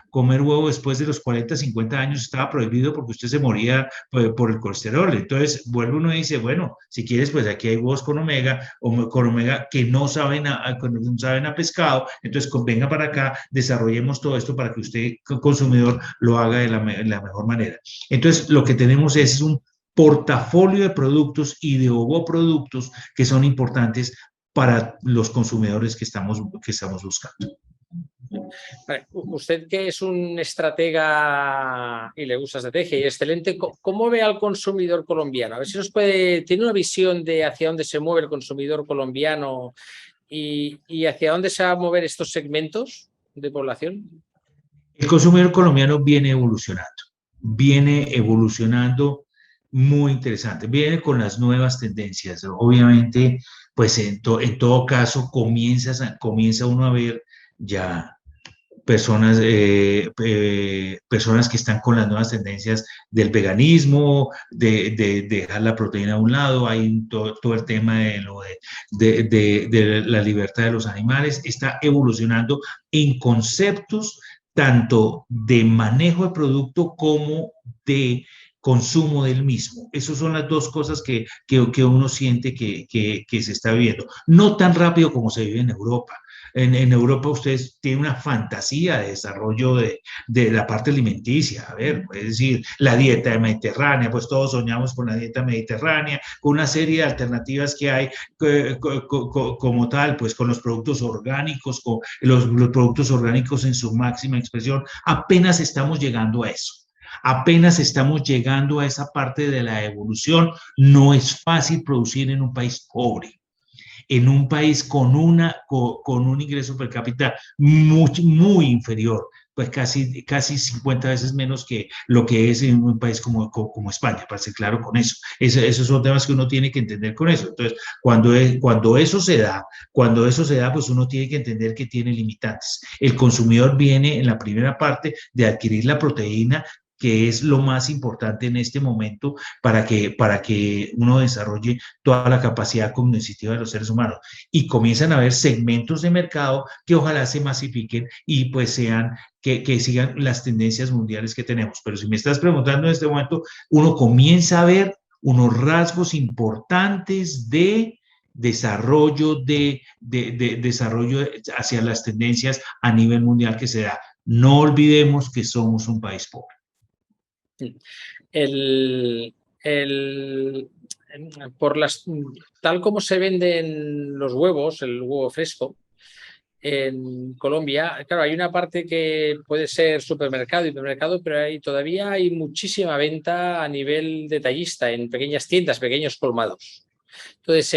Speaker 2: después de los 40, 50 años estaba prohibido porque usted se moría por el colesterol. Entonces vuelve uno y dice, bueno, si quieres, pues aquí hay huevos con omega que no saben a pescado, entonces venga para acá, desarrollemos todo esto para que usted, consumidor, lo haga de la mejor manera. Entonces lo que tenemos es un portafolio de productos y de ovoproductos que son importantes para los consumidores que estamos buscando.
Speaker 3: Usted, que es un estratega y le gusta estrategia y excelente, ¿cómo ve al consumidor colombiano? A ver si nos tiene una visión de hacia dónde se mueve el consumidor colombiano y hacia dónde se van a mover estos segmentos de población.
Speaker 2: El consumidor colombiano viene evolucionando muy interesante, viene con las nuevas tendencias. Obviamente, pues en todo caso comienza uno a ver ya personas que están con las nuevas tendencias del veganismo, de dejar la proteína a un lado. Hay todo el tema de la libertad de los animales. Está evolucionando en conceptos tanto de manejo de producto como de consumo del mismo. Esas son las dos cosas que uno siente que se está viviendo. No tan rápido como se vive en Europa. En Europa ustedes tienen una fantasía de desarrollo de la parte alimenticia. A ver, es decir, la dieta mediterránea, pues todos soñamos con la dieta mediterránea, con una serie de alternativas que hay como tal, pues con los productos orgánicos, con los productos orgánicos en su máxima expresión. Apenas estamos llegando a eso. Apenas estamos llegando a esa parte de la evolución. No es fácil producir en un país pobre, en un país con un ingreso per cápita muy inferior, pues casi 50 veces menos que lo que es en un país como España, para ser claro con eso. Esos son temas que uno tiene que entender con eso. Entonces, cuando eso se da, pues uno tiene que entender que tiene limitantes. El consumidor viene en la primera parte de adquirir la proteína que es lo más importante en este momento para que uno desarrolle toda la capacidad cognitiva de los seres humanos. Y comienzan a haber segmentos de mercado que ojalá se masifiquen y pues sean, que sigan las tendencias mundiales que tenemos. Pero si me estás preguntando en este momento, uno comienza a ver unos rasgos importantes de desarrollo, desarrollo hacia las tendencias a nivel mundial que se da. No olvidemos que somos un país pobre.
Speaker 3: Tal como se venden los huevos, el huevo fresco, en Colombia, claro, hay una parte que puede ser supermercado, hipermercado, pero todavía hay muchísima venta a nivel detallista, en pequeñas tiendas, pequeños colmados. Entonces,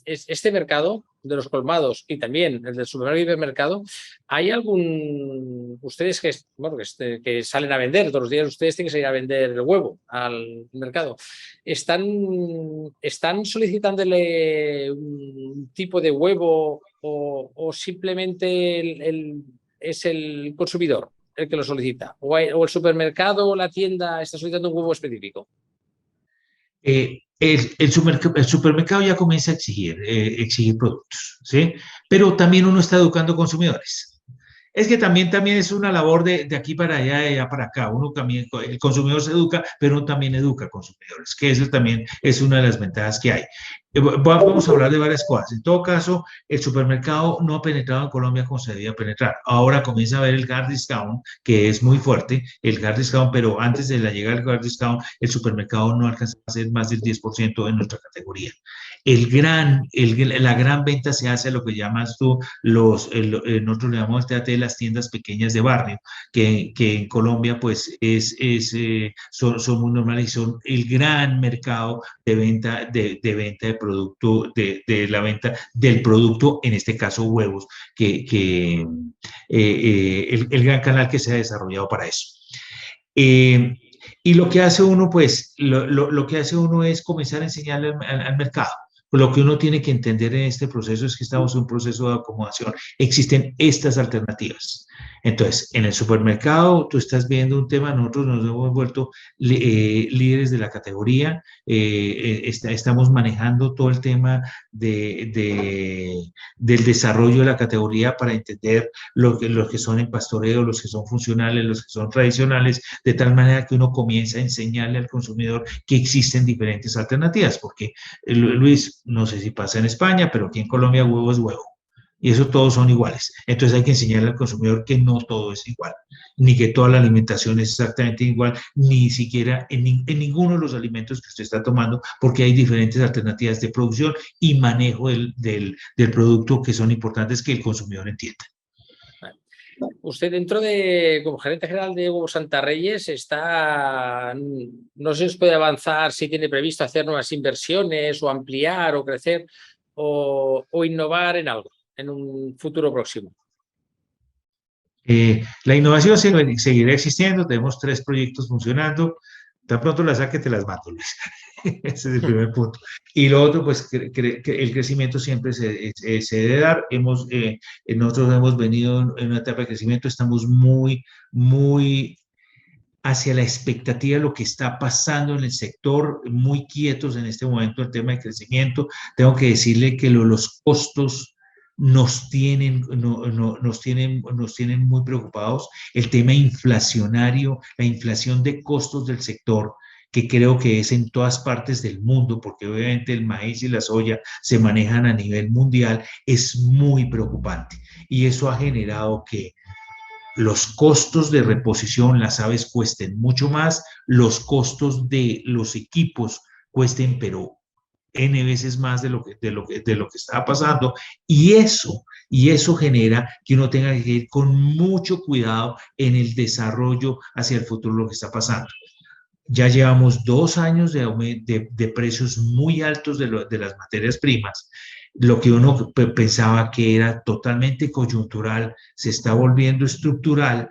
Speaker 3: este mercado de los colmados y también el del supermercado y hipermercado, ¿hay ustedes que salen a vender todos los días, ustedes tienen que salir a vender el huevo al mercado? ¿Están solicitándole un tipo de huevo o simplemente es el consumidor el que lo solicita? ¿O el supermercado o la tienda está solicitando un huevo específico?
Speaker 2: El supermercado ya comienza a exigir productos, ¿sí? Pero también uno está educando consumidores. Es que también es una labor de aquí para allá, de allá para acá. Uno también, el consumidor se educa, pero uno también educa a consumidores, que eso también es una de las ventajas que hay. Vamos a hablar de varias cosas. En todo caso, el supermercado no ha penetrado en Colombia como se debía penetrar. Ahora comienza a ver el hard discount, que es muy fuerte, el hard discount, pero antes de la llegada del hard discount, el supermercado no alcanza a ser más del 10% en nuestra categoría. La gran venta se hace a lo que llamas tú, nosotros le llamamos el TAT de las tiendas pequeñas de barrio, que en Colombia pues son muy normales y son el gran mercado de venta de producto, de la venta del producto, en este caso huevos, el gran canal que se ha desarrollado para eso. Y lo que hace uno, pues, lo que hace uno es comenzar a enseñarle al mercado. Lo que uno tiene que entender en este proceso es que estamos en un proceso de acomodación. Existen estas alternativas. Entonces, en el supermercado, tú estás viendo un tema, nosotros nos hemos vuelto líderes de la categoría, estamos manejando todo el tema del desarrollo de la categoría para entender los que son en pastoreo, los que son funcionales, los que son tradicionales, de tal manera que uno comienza a enseñarle al consumidor que existen diferentes alternativas, porque Luis, no sé si pasa en España, pero aquí en Colombia huevo es huevo. Y eso todos son iguales. Entonces hay que enseñarle al consumidor que no todo es igual, ni que toda la alimentación es exactamente igual, ni siquiera en ninguno de los alimentos que usted está tomando, porque hay diferentes alternativas de producción y manejo del producto que son importantes que el consumidor entienda.
Speaker 3: Usted como gerente general de Huevos Santa Reyes no sé si os puede avanzar si tiene previsto hacer nuevas inversiones o ampliar o crecer o innovar en algo en un futuro próximo.
Speaker 2: La innovación seguirá existiendo, tenemos 3 proyectos funcionando, tan pronto las saque te las mato, Luis. Ese es el primer punto. Y lo otro, pues, que el crecimiento siempre se debe dar. Nosotros hemos venido en una etapa de crecimiento, estamos muy hacia la expectativa de lo que está pasando en el sector, muy quietos en este momento el tema de crecimiento. Tengo que decirle que los costos nos tienen muy preocupados. El tema inflacionario, la inflación de costos del sector, que creo que es en todas partes del mundo, porque obviamente el maíz y la soya se manejan a nivel mundial, es muy preocupante. Y eso ha generado que los costos de reposición, las aves cuesten mucho más, los costos de los equipos cuesten, pero N veces más de lo que está pasando, y eso genera que uno tenga que ir con mucho cuidado en el desarrollo hacia el futuro de lo que está pasando. Ya llevamos 2 años de precios muy altos de las materias primas. Lo que uno pensaba que era totalmente coyuntural se está volviendo estructural,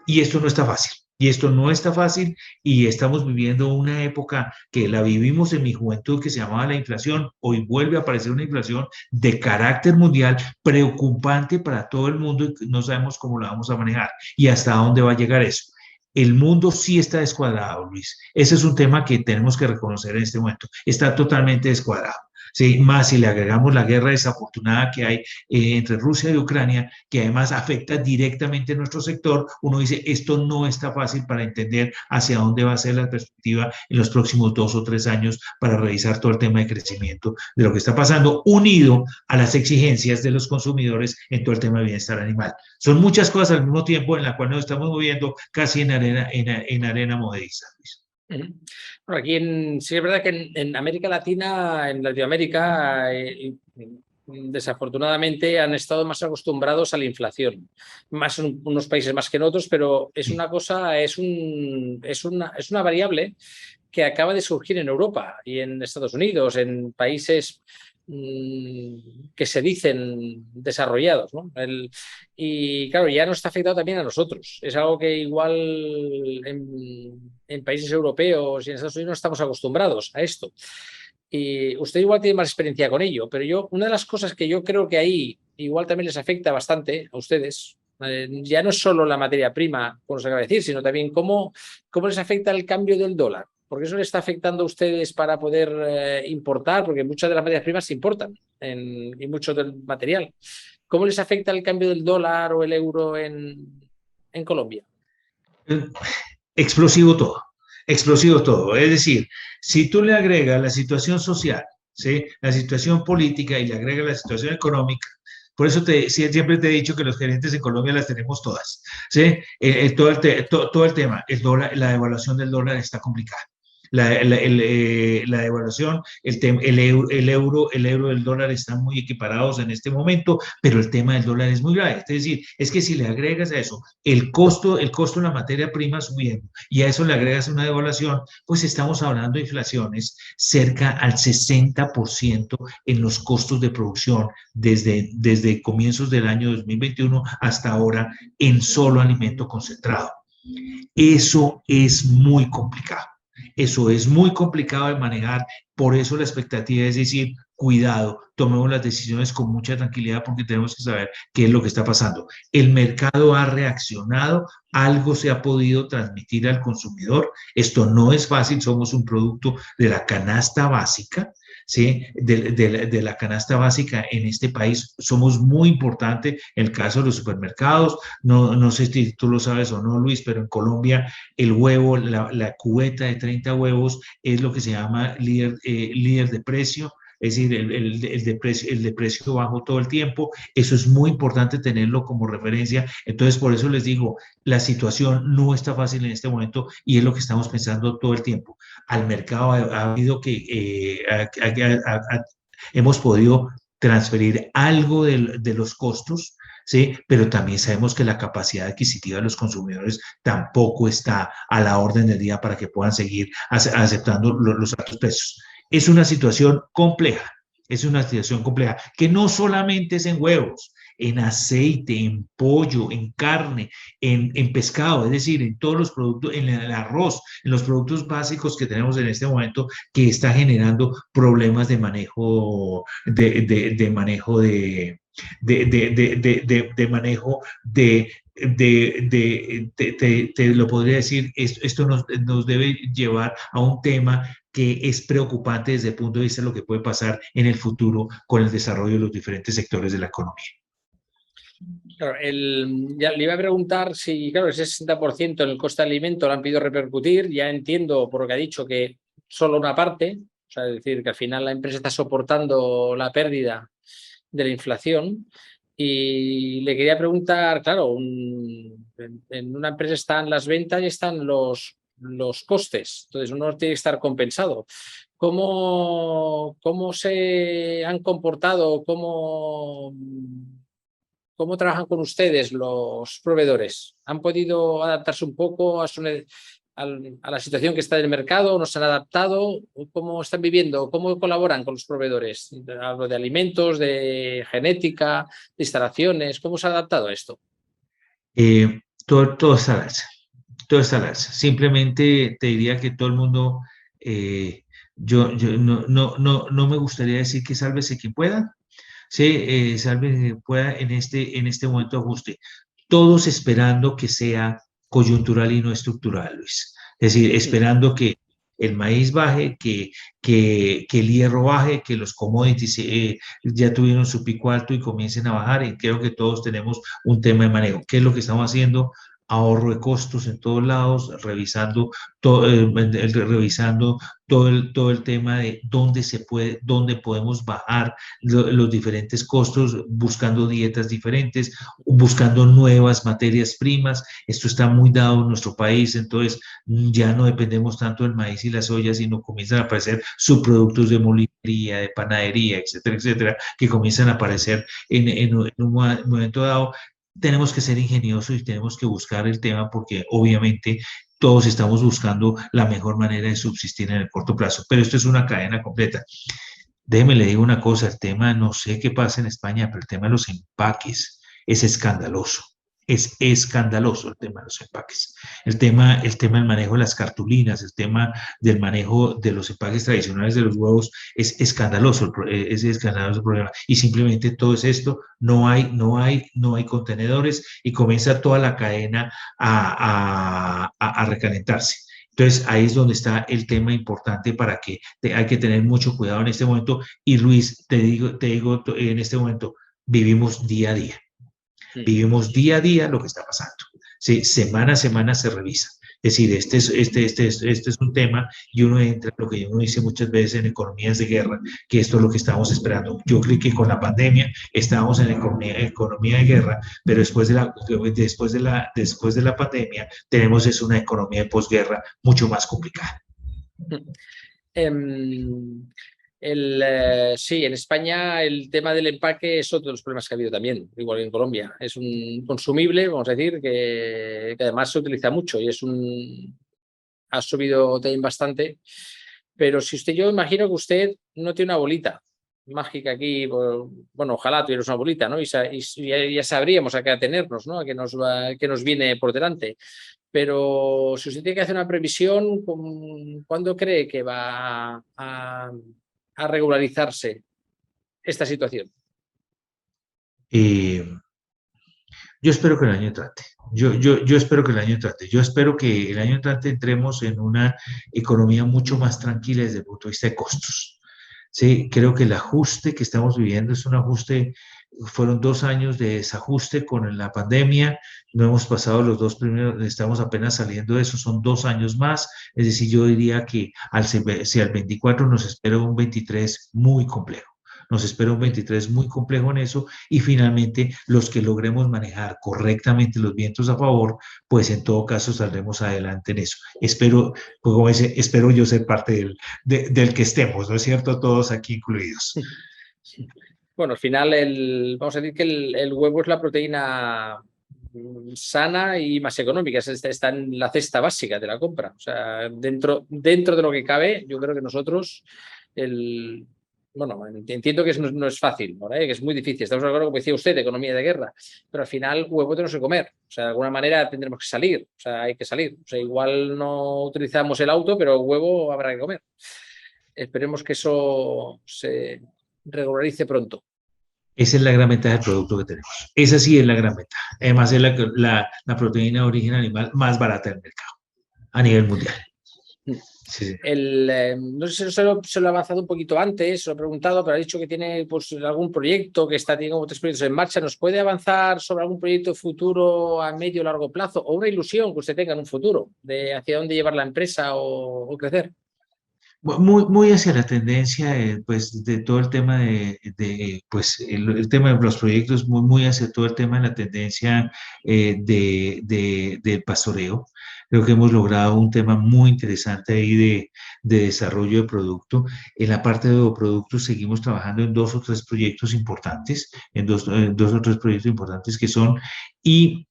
Speaker 2: y esto no está fácil. Y estamos viviendo una época que la vivimos en mi juventud, que se llamaba la inflación. Hoy vuelve a aparecer una inflación de carácter mundial preocupante para todo el mundo y no sabemos cómo la vamos a manejar y hasta dónde va a llegar eso. El mundo sí está descuadrado, Luis. Ese es un tema que tenemos que reconocer en este momento. Está totalmente descuadrado. Sí, más si le agregamos la guerra desafortunada que hay entre Rusia y Ucrania, que además afecta directamente a nuestro sector, uno dice, esto no está fácil para entender hacia dónde va a ser la perspectiva en los próximos 2 o 3 años para revisar todo el tema de crecimiento de lo que está pasando, unido a las exigencias de los consumidores en todo el tema de bienestar animal. Son muchas cosas al mismo tiempo en la cual nos estamos moviendo casi en arena movediza, Luis.
Speaker 3: Bueno, sí es verdad que en América Latina, en Latinoamérica, desafortunadamente han estado más acostumbrados a la inflación, más en unos países más que en otros, pero es una cosa, es una variable que acaba de surgir en Europa y en Estados Unidos, en países que se dicen desarrollados, ¿no? Y claro, ya nos está afectado también a nosotros. Es algo que igual en países europeos y en Estados Unidos no estamos acostumbrados a esto. Y usted igual tiene más experiencia con ello, pero una de las cosas que yo creo que ahí igual también les afecta bastante a ustedes, ya no es solo la materia prima, como se acaba de decir, sino también cómo les afecta el cambio del dólar. Porque eso le está afectando a ustedes para poder importar, porque muchas de las materias primas se importan y mucho del material. ¿Cómo les afecta el cambio del dólar o el euro en Colombia?
Speaker 2: Explosivo todo, explosivo todo. Es decir, si tú le agregas la situación social, ¿sí?, la situación política y le agregas la situación económica, por eso siempre te he dicho que los gerentes en Colombia las tenemos todas, ¿sí? Todo el tema, el dólar, la devaluación del dólar está complicada. La devaluación, el euro, el dólar están muy equiparados en este momento, pero el tema del dólar es muy grave. Es decir, es que si le agregas a eso el costo de la materia prima subiendo y a eso le agregas una devaluación, pues estamos hablando de inflaciones cerca al 60% en los costos de producción desde comienzos del año 2021 hasta ahora en solo alimento concentrado. Eso es muy complicado. Eso es muy complicado de manejar, por eso la expectativa es decir, cuidado, tomemos las decisiones con mucha tranquilidad porque tenemos que saber qué es lo que está pasando. El mercado ha reaccionado, algo se ha podido transmitir al consumidor, esto no es fácil, somos un producto de la canasta básica, ¿sí? De la canasta básica en este país somos muy importantes. En el caso de los supermercados, no sé si tú lo sabes o no, Luis, pero en Colombia el huevo, la cubeta de 30 huevos es lo que se llama líder de precio. Es decir, el de precio bajo todo el tiempo. Eso es muy importante tenerlo como referencia. Entonces, por eso les digo, la situación no está fácil en este momento y es lo que estamos pensando todo el tiempo. Al mercado ha habido hemos podido transferir algo de los costos, ¿sí? Pero también sabemos que la capacidad adquisitiva de los consumidores tampoco está a la orden del día para que puedan seguir aceptando los altos precios. Es una situación compleja, que no solamente es en huevos, en aceite, en pollo, en carne, en pescado, es decir, en todos los productos, en el arroz, en los productos básicos que tenemos en este momento, que está generando problemas de manejo, de manejo de manejo te lo podría decir, esto nos debe llevar a un tema que es preocupante desde el punto de vista de lo que puede pasar en el futuro con el desarrollo de los diferentes sectores de la economía.
Speaker 3: Claro, ya le iba a preguntar si, claro, ese 60% en el coste de alimento lo han pedido repercutir. Ya entiendo por lo que ha dicho que solo una parte, o sea, es decir, que al final la empresa está soportando la pérdida de la inflación. Y le quería preguntar, claro, en una empresa están las ventas y están los costes, entonces uno tiene que estar compensado. ¿Cómo se han comportado? ¿Cómo trabajan con ustedes los proveedores? ¿Han podido adaptarse un poco a la situación que está en el mercado? ¿No se han adaptado? ¿Cómo están viviendo? ¿Cómo colaboran con los proveedores? Hablo de alimentos, de genética, de instalaciones. ¿Cómo se ha adaptado a esto?
Speaker 2: Todo está al alza. Todo está al alza. Simplemente te diría que todo el mundo, yo no me gustaría decir que sálvese quien pueda. Salve quien pueda en este momento ajuste. Todos esperando que sea coyuntural y no estructural, Luis. Es decir, esperando que el maíz baje, que el hierro baje, que los commodities ya tuvieron su pico alto y comiencen a bajar. Y creo que todos tenemos un tema de manejo. ¿Qué es lo que estamos haciendo? Ahorro de costos en todos lados, revisando todo el tema de dónde podemos bajar los diferentes costos, buscando dietas diferentes, buscando nuevas materias primas. Esto está muy dado en nuestro país, entonces ya no dependemos tanto del maíz y la soya, sino comienzan a aparecer subproductos de molinería, de panadería, etcétera, etcétera, que comienzan a aparecer en un momento dado. Tenemos que ser ingeniosos y tenemos que buscar el tema porque obviamente todos estamos buscando la mejor manera de subsistir en el corto plazo, pero esto es una cadena completa. Déjeme le digo una cosa, el tema, no sé qué pasa en España, pero el tema de los empaques es escandaloso. Es escandaloso el tema de los empaques. El tema del manejo de las cartulinas, el tema del manejo de los empaques tradicionales de los huevos es escandaloso, es escandaloso el problema. Y simplemente todo es esto, no hay contenedores y comienza toda la cadena a recalentarse. Entonces, ahí es donde está el tema importante para que hay que tener mucho cuidado en este momento. Y Luis, te digo, en este momento, vivimos día a día. Vivimos día a día lo que está pasando. Sí, semana a semana se revisa. Es decir, este es un tema y uno entra, lo que uno dice muchas veces en economías de guerra, que esto es lo que estábamos esperando. Yo creo que con la pandemia estábamos en economía de guerra, pero después de la pandemia tenemos una economía de posguerra mucho más complicada.
Speaker 3: Sí, en España el tema del empaque es otro de los problemas que ha habido también, igual que en Colombia. Es un consumible, vamos a decir, que además se utiliza mucho y ha subido también bastante. Pero yo imagino que usted no tiene una bolita mágica aquí, bueno, ojalá tuvieras una bolita, ¿no? Y ya sabríamos a qué atenernos, ¿no? A qué nos viene por delante. Pero si usted tiene que hacer una previsión, ¿cuándo cree que va a regularizarse esta situación?
Speaker 2: Yo espero que el año trate. Yo espero que el año trate. Yo espero que el año trate entremos en una economía mucho más tranquila desde el punto de vista de costos. Sí, creo que el ajuste que estamos viviendo es un ajuste, fueron 2 años de desajuste con la pandemia, no hemos pasado los 2 primeros, estamos apenas saliendo de eso, son 2 años más, es decir, yo diría que si al 24 nos espera un 23 muy complejo. Nos espera un 23 muy complejo en eso y finalmente los que logremos manejar correctamente los vientos a favor, pues en todo caso saldremos adelante en eso. Espero, pues como dice, espero yo ser parte del que estemos, ¿no es cierto? Todos aquí incluidos.
Speaker 3: Bueno, al final vamos a decir que el huevo es la proteína sana y más económica, está en la cesta básica de la compra. O sea, dentro de lo que cabe, yo creo que nosotros bueno, entiendo que no es fácil, ¿no? Que es muy difícil. Estamos de acuerdo, como decía usted, de economía de guerra, pero al final huevo tenemos que comer. O sea, de alguna manera tendremos que salir. O sea, hay que salir. O sea, igual no utilizamos el auto, pero huevo habrá que comer. Esperemos que eso se regularice pronto.
Speaker 2: Esa es la gran ventaja del producto que tenemos. Esa sí es la gran ventaja. Además, es la proteína de origen animal más barata del mercado a nivel mundial.
Speaker 3: Sí. No sé si se lo ha avanzado un poquito antes, se lo he preguntado, pero ha dicho que tiene pues, algún proyecto, tiene como 3 proyectos en marcha. ¿Nos puede avanzar sobre algún proyecto futuro a medio o largo plazo o una ilusión que usted tenga en un futuro de hacia dónde llevar la empresa o crecer?
Speaker 2: Muy hacia la tendencia pues, de todo el tema pues, el tema de los proyectos, muy hacia todo el tema de la tendencia del pastoreo. Creo que hemos logrado un tema muy interesante ahí de desarrollo de producto. En la parte de productos seguimos trabajando en 2 o 3 proyectos importantes, en dos o tres proyectos importantes que son y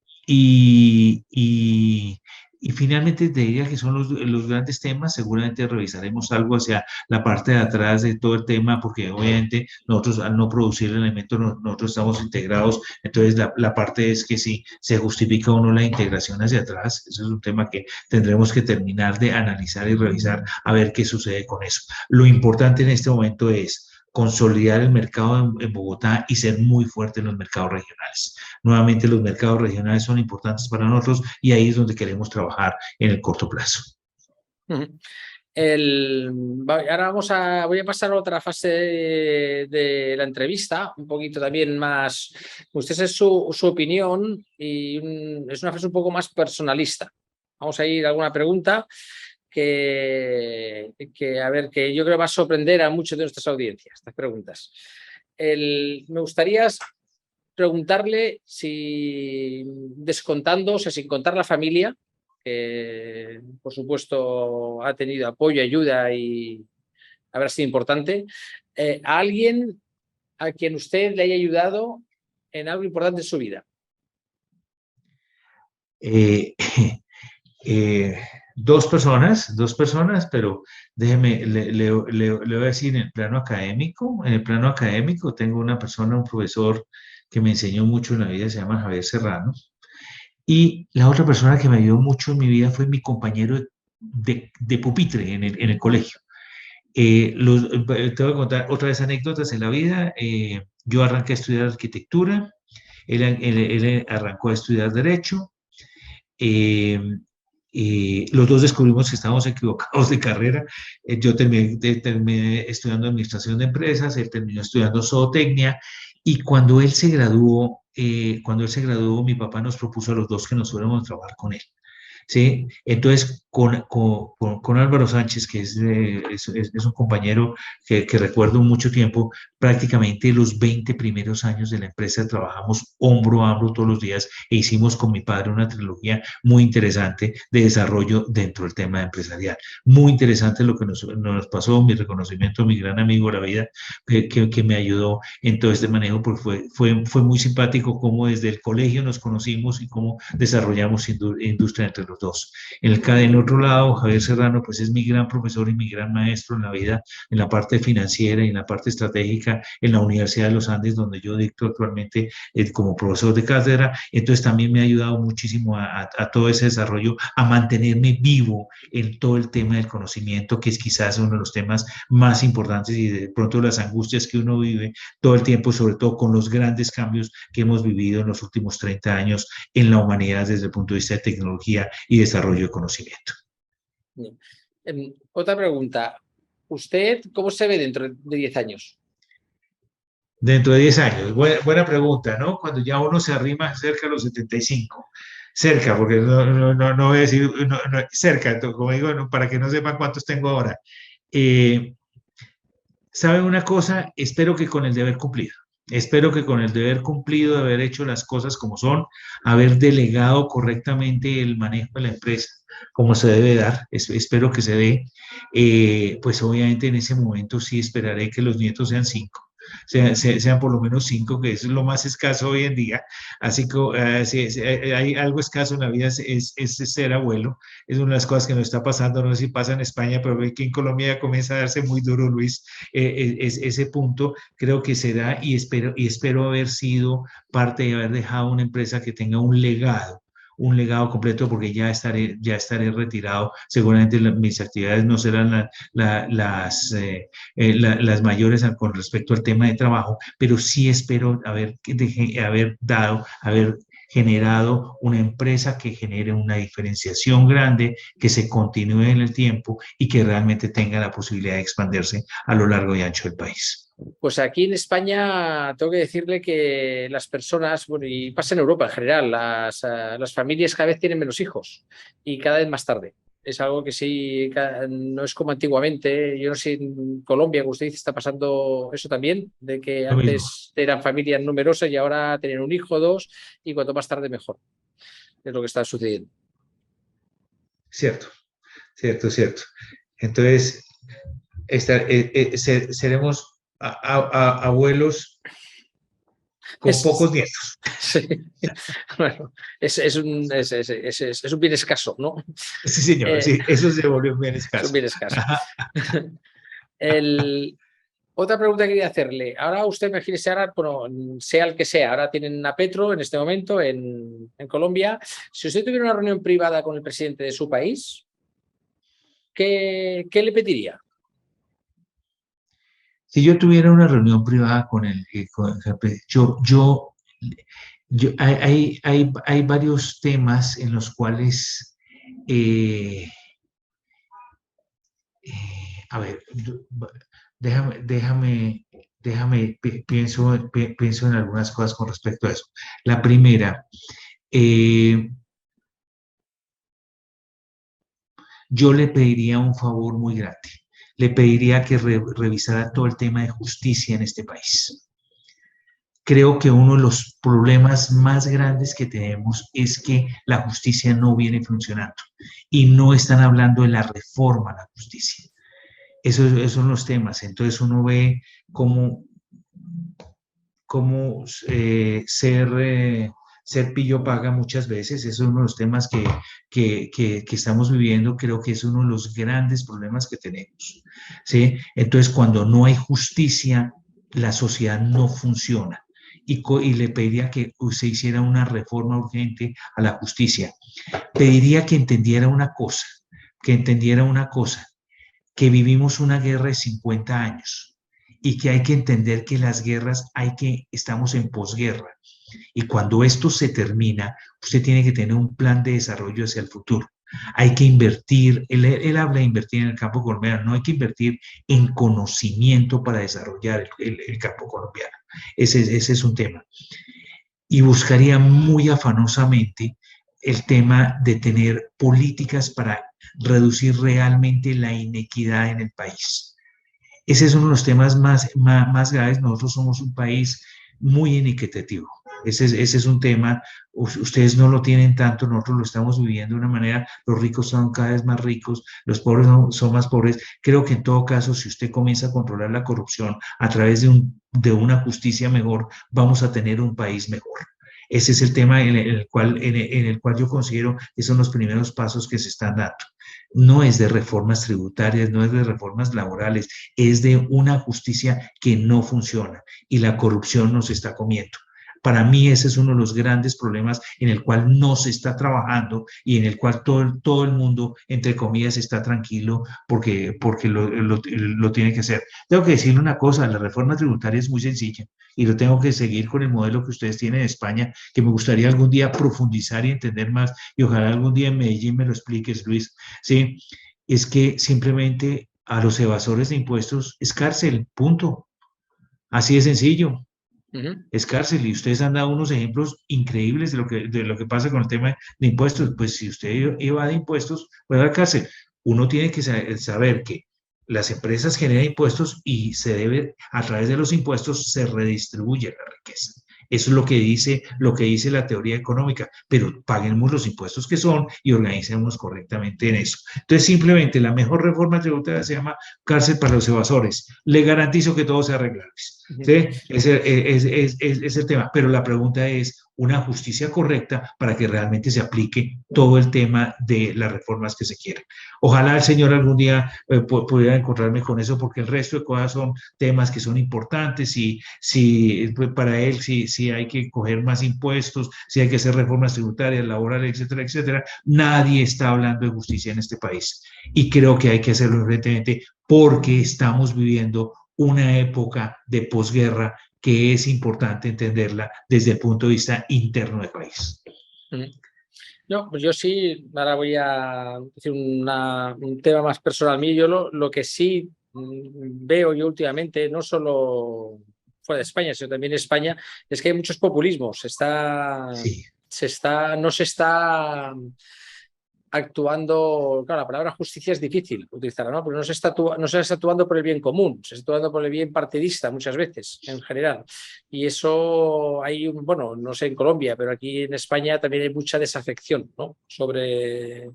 Speaker 2: finalmente te diría que son los grandes temas. Seguramente revisaremos algo hacia la parte de atrás de todo el tema, porque obviamente nosotros al no producir el alimento, nosotros estamos integrados. Entonces la parte es que si se justifica o no la integración hacia atrás, eso es un tema que tendremos que terminar de analizar y revisar a ver qué sucede con eso. Lo importante en este momento es consolidar el mercado en Bogotá y ser muy fuerte en los mercados regionales. Nuevamente, los mercados regionales son importantes para nosotros y ahí es donde queremos trabajar en el corto plazo.
Speaker 3: Ahora voy a pasar a otra fase de la entrevista, un poquito también más. Usted es su opinión y es una fase un poco más personalista. Vamos a ir a alguna pregunta que a ver, que yo creo que va a sorprender a muchos de nuestras audiencias, estas preguntas. Me gustaría preguntarle si, descontando, o sea, sin contar la familia, que por supuesto ha tenido apoyo, ayuda y habrá sido importante, a alguien a quien usted le haya ayudado en algo importante en su vida.
Speaker 2: Dos personas, pero déjeme, le voy a decir en el plano académico tengo una persona, un profesor que me enseñó mucho en la vida, se llama Javier Serrano, y la otra persona que me ayudó mucho en mi vida fue mi compañero de pupitre en el colegio. Te voy a contar otra vez anécdotas en la vida. Yo arranqué a estudiar arquitectura, él arrancó a estudiar derecho. Los dos descubrimos que estábamos equivocados de carrera. Yo terminé estudiando administración de empresas, él terminó estudiando zootecnia, y cuando él se graduó, mi papá nos propuso a los dos que nos fuéramos a trabajar con él. ¿Sí? Entonces, con Álvaro Sánchez, que es un compañero que recuerdo mucho tiempo, prácticamente los 20 primeros años de la empresa trabajamos hombro a hombro todos los días e hicimos con mi padre una trilogía muy interesante de desarrollo dentro del tema empresarial. Muy interesante lo que nos pasó, mi reconocimiento a mi gran amigo de la vida, que me ayudó en todo este manejo, porque fue muy simpático cómo desde el colegio nos conocimos y cómo desarrollamos industria entre los dos. En otro lado, Javier Serrano, pues es mi gran profesor y mi gran maestro en la vida, en la parte financiera y en la parte estratégica en la Universidad de los Andes, donde yo dicto actualmente como profesor de cátedra. Entonces también me ha ayudado muchísimo a todo ese desarrollo, a mantenerme vivo en todo el tema del conocimiento, que es quizás uno de los temas más importantes y de pronto las angustias que uno vive todo el tiempo, sobre todo con los grandes cambios que hemos vivido en los últimos 30 años en la humanidad desde el punto de vista de tecnología y desarrollo de conocimiento.
Speaker 3: Otra pregunta. ¿Usted cómo se ve dentro de 10 años?
Speaker 2: Dentro de 10 años. Buena pregunta, ¿no? Cuando ya uno se arrima cerca de los 75. Cerca, porque no voy a decir cerca, como digo, para que no sepan cuántos tengo ahora. ¿Saben una cosa? Espero que con el deber cumplido. Espero que con el deber cumplido de haber hecho las cosas como son, haber delegado correctamente el manejo de la empresa como se debe dar, espero que se dé, pues obviamente en ese momento sí esperaré que los nietos sean 5. Sean por lo menos 5, que eso es lo más escaso hoy en día. Así que si hay algo escaso en la vida es ser abuelo. Es una de las cosas que nos está pasando, no sé si pasa en España, pero aquí en Colombia ya comienza a darse muy duro, Luis. Ese punto creo que se da y espero haber sido parte de haber dejado una empresa que tenga un legado completo, porque ya estaré retirado. Seguramente mis actividades no serán las mayores con respecto al tema de trabajo, pero sí espero haber generado una empresa que genere una diferenciación grande, que se continúe en el tiempo y que realmente tenga la posibilidad de expandirse a lo largo y ancho del país.
Speaker 3: Pues aquí en España tengo que decirle que las personas, bueno, y pasa en Europa en general, las familias cada vez tienen menos hijos y cada vez más tarde. Es algo que sí, no es como antiguamente. Yo no sé, en Colombia, como usted dice, está pasando eso también, de que antes eran familias numerosas y ahora tienen un hijo, dos, y cuanto más tarde mejor. Es lo que está sucediendo.
Speaker 2: Cierto. Entonces, seremos abuelos con pocos nietos.
Speaker 3: Sí. Bueno, es un bien escaso, ¿no?
Speaker 2: Sí, señor, sí, eso se volvió un bien escaso.
Speaker 3: Es un bien escaso. Otra pregunta que quería hacerle. Ahora usted, imagínese, ahora, bueno, sea el que sea, ahora tienen a Petro en este momento en Colombia. Si usted tuviera una reunión privada con el presidente de su país, ¿qué le pediría?
Speaker 2: Si yo tuviera una reunión privada con hay varios temas en los cuales, eh, a ver, pienso en algunas cosas con respecto a eso. La primera, yo le pediría un favor muy grande. Le pediría que revisara todo el tema de justicia en este país. Creo que uno de los problemas más grandes que tenemos es que la justicia no viene funcionando y no están hablando de la reforma a la justicia. Esos son los temas. Entonces uno ve cómo ser pillo paga muchas veces. Eso es uno de los temas que estamos viviendo. Creo que es uno de los grandes problemas que tenemos, ¿sí? Entonces, cuando no hay justicia, la sociedad no funciona. Y le pediría que se hiciera una reforma urgente a la justicia. Pediría que entendiera una cosa, que vivimos una guerra de 50 años y que hay que entender que las guerras estamos en posguerra. Y cuando esto se termina, usted tiene que tener un plan de desarrollo hacia el futuro. Hay que invertir, él habla de invertir en el campo colombiano, no hay que invertir en conocimiento para desarrollar el campo colombiano. Ese es un tema. Y buscaría muy afanosamente el tema de tener políticas para reducir realmente la inequidad en el país. Ese es uno de los temas más graves. Nosotros somos un país muy inequitativo. Ese es un tema, ustedes no lo tienen tanto, nosotros lo estamos viviendo de una manera, los ricos son cada vez más ricos, los pobres son más pobres. Creo que en todo caso, si usted comienza a controlar la corrupción a través de una justicia mejor, vamos a tener un país mejor. Ese es el tema en el cual yo considero que son los primeros pasos que se están dando. No es de reformas tributarias, no es de reformas laborales, es de una justicia que no funciona y la corrupción nos está comiendo. Para mí ese es uno de los grandes problemas en el cual no se está trabajando y en el cual todo el mundo, entre comillas, está tranquilo porque lo tiene que hacer. Tengo que decirle una cosa, la reforma tributaria es muy sencilla y lo tengo que seguir con el modelo que ustedes tienen en España, que me gustaría algún día profundizar y entender más y ojalá algún día en Medellín me lo expliques, Luis. Sí, es que simplemente a los evasores de impuestos es cárcel, punto. Así de sencillo. Es cárcel y ustedes han dado unos ejemplos increíbles de lo que pasa con el tema de impuestos. Pues si usted evade impuestos, va a la cárcel. Uno tiene que saber que las empresas generan impuestos y a través de los impuestos se redistribuye la riqueza. Eso es lo que dice la teoría económica, pero paguemos los impuestos que son y organicémonos correctamente en eso. Entonces, simplemente la mejor reforma tributaria se llama cárcel para los evasores. Le garantizo que todo sea arreglable. ¿Sí? Es el tema, pero la pregunta es una justicia correcta para que realmente se aplique todo el tema de las reformas que se quieran. Ojalá el Señor algún día pudiera encontrarme con eso, porque el resto de cosas son temas que son importantes y para él si hay que coger más impuestos, si hay que hacer reformas tributarias, laborales, etcétera, etcétera. Nadie está hablando de justicia en este país y creo que hay que hacerlo urgentemente porque estamos viviendo una época de posguerra que es importante entenderla desde el punto de vista interno del país.
Speaker 3: No, pues yo sí, ahora voy a decir un tema más personal mío. Yo lo que sí veo yo últimamente, no solo fuera de España, sino también en España, es que hay muchos populismos.
Speaker 2: Sí.
Speaker 3: No se está actuando, claro, la palabra justicia es difícil utilizarla, ¿no? Porque no se está actuando por el bien común, se está actuando por el bien partidista muchas veces, en general. Y eso bueno, no sé en Colombia, pero aquí en España también hay mucha desafección, ¿no? Sobre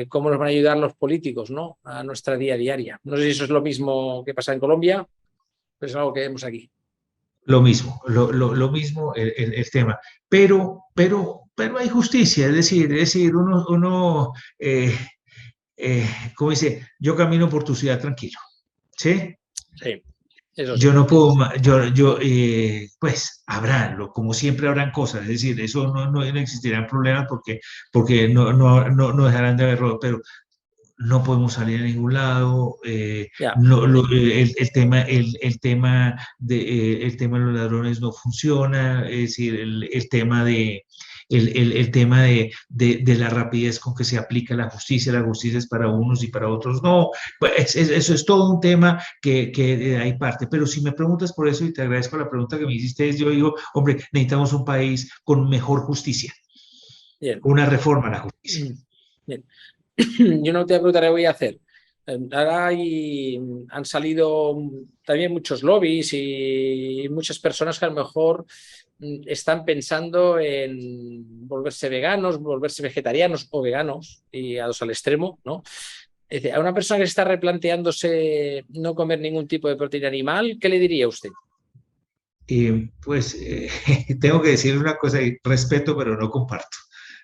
Speaker 3: cómo nos van a ayudar los políticos, ¿no? A nuestra vida diaria. No sé si eso es lo mismo que pasa en Colombia, pero es algo que vemos aquí.
Speaker 2: Lo mismo, lo mismo el tema. Pero hay justicia, es decir, uno ¿cómo dice? Yo camino por tu ciudad tranquilo, ¿sí?
Speaker 3: Sí, eso sí.
Speaker 2: Yo no puedo, pues como siempre habrán cosas, es decir, eso no existirán problemas porque no dejarán de haberlo, pero no podemos salir a ningún lado,
Speaker 3: Ya.
Speaker 2: el tema de los ladrones no funciona, es decir, el tema de la rapidez con que se aplica la justicia es para unos y para otros no. Pues eso es todo un tema que hay parte. Pero si me preguntas por eso, y te agradezco la pregunta que me hiciste, yo digo, hombre, necesitamos un país con mejor justicia,
Speaker 3: Bien.
Speaker 2: una reforma a la justicia.
Speaker 3: Bien. Yo no te pregunta que voy a hacer. Ahora han salido también muchos lobbies y muchas personas que a lo mejor están pensando en volverse veganos, volverse vegetarianos o veganos, y a dos al extremo, ¿no? Es decir, a una persona que está replanteándose no comer ningún tipo de proteína animal, ¿qué le diría usted?
Speaker 2: Pues tengo que decir una cosa, y respeto, pero no comparto.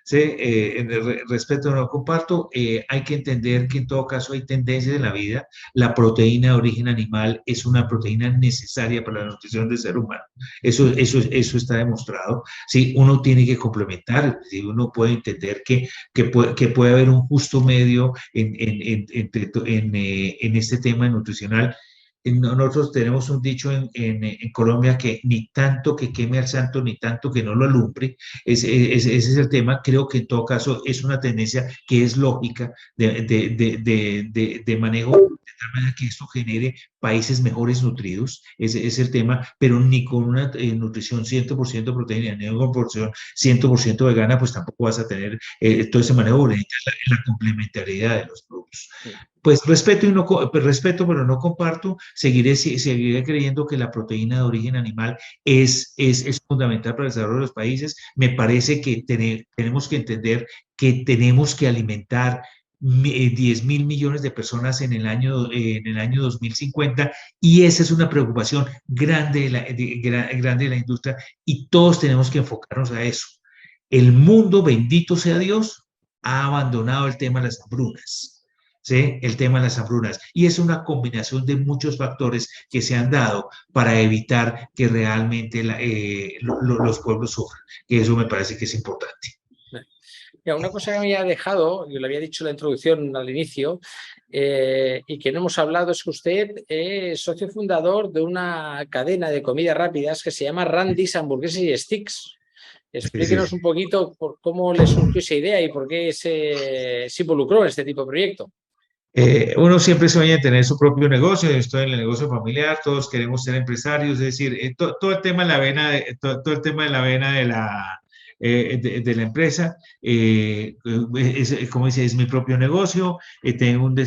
Speaker 2: Sí, en el respeto no comparto. Hay que entender que en todo caso hay tendencias en la vida. La proteína de origen animal es una proteína necesaria para la nutrición del ser humano. Eso está demostrado. Sí, uno tiene que complementar. ¿Sí? Uno puede entender que puede haber un justo medio en este tema nutricional. Nosotros tenemos un dicho en Colombia que ni tanto que queme al santo, ni tanto que no lo alumbre. Ese es el tema. Creo que en todo caso es una tendencia que es lógica de manejo, de tal manera que esto genere países mejores nutridos. Ese es el tema, pero ni con una nutrición 100% proteína, ni con porción 100% vegana, pues tampoco vas a tener todo ese manejo. Necesitas la complementariedad de los productos. Pues respeto, pero no comparto. Seguiré creyendo que la proteína de origen animal es fundamental para el desarrollo de los países. Me parece que tenemos que entender que tenemos que alimentar 10.000 millones de personas en el año 2050, y esa es una preocupación grande de la industria, y todos tenemos que enfocarnos a eso. El mundo, bendito sea Dios, ha abandonado el tema de las hambrunas. ¿Sí? El tema de las hambrunas. Y es una combinación de muchos factores que se han dado para evitar que realmente los pueblos sufran. Y eso me parece que es importante.
Speaker 3: Ya, una cosa que me había dejado, yo le había dicho en la introducción al inicio, y que no hemos hablado, es que usted es socio fundador de una cadena de comidas rápidas que se llama Randy's Hamburguesas y Sticks.
Speaker 2: Sí, sí.
Speaker 3: Explíquenos un poquito por cómo le surgió esa idea y por qué se involucró en este tipo de proyecto.
Speaker 2: Uno siempre sueña en tener su propio negocio. Yo estoy en el negocio familiar, todos queremos ser empresarios, es decir, todo el tema de la vena, todo el tema de la vena de la empresa, como dice, es mi propio negocio. Tengo en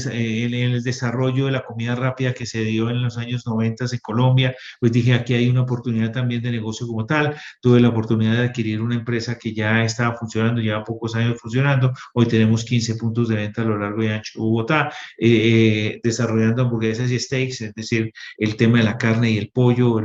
Speaker 2: el desarrollo de la comida rápida que se dio en los años 90 en Colombia, pues dije, aquí hay una oportunidad también de negocio como tal. Tuve la oportunidad de adquirir una empresa que ya estaba funcionando, lleva pocos años funcionando. Hoy tenemos 15 puntos de venta a lo largo y ancho de Bogotá, desarrollando hamburguesas y steaks, es decir, el tema de la carne y el pollo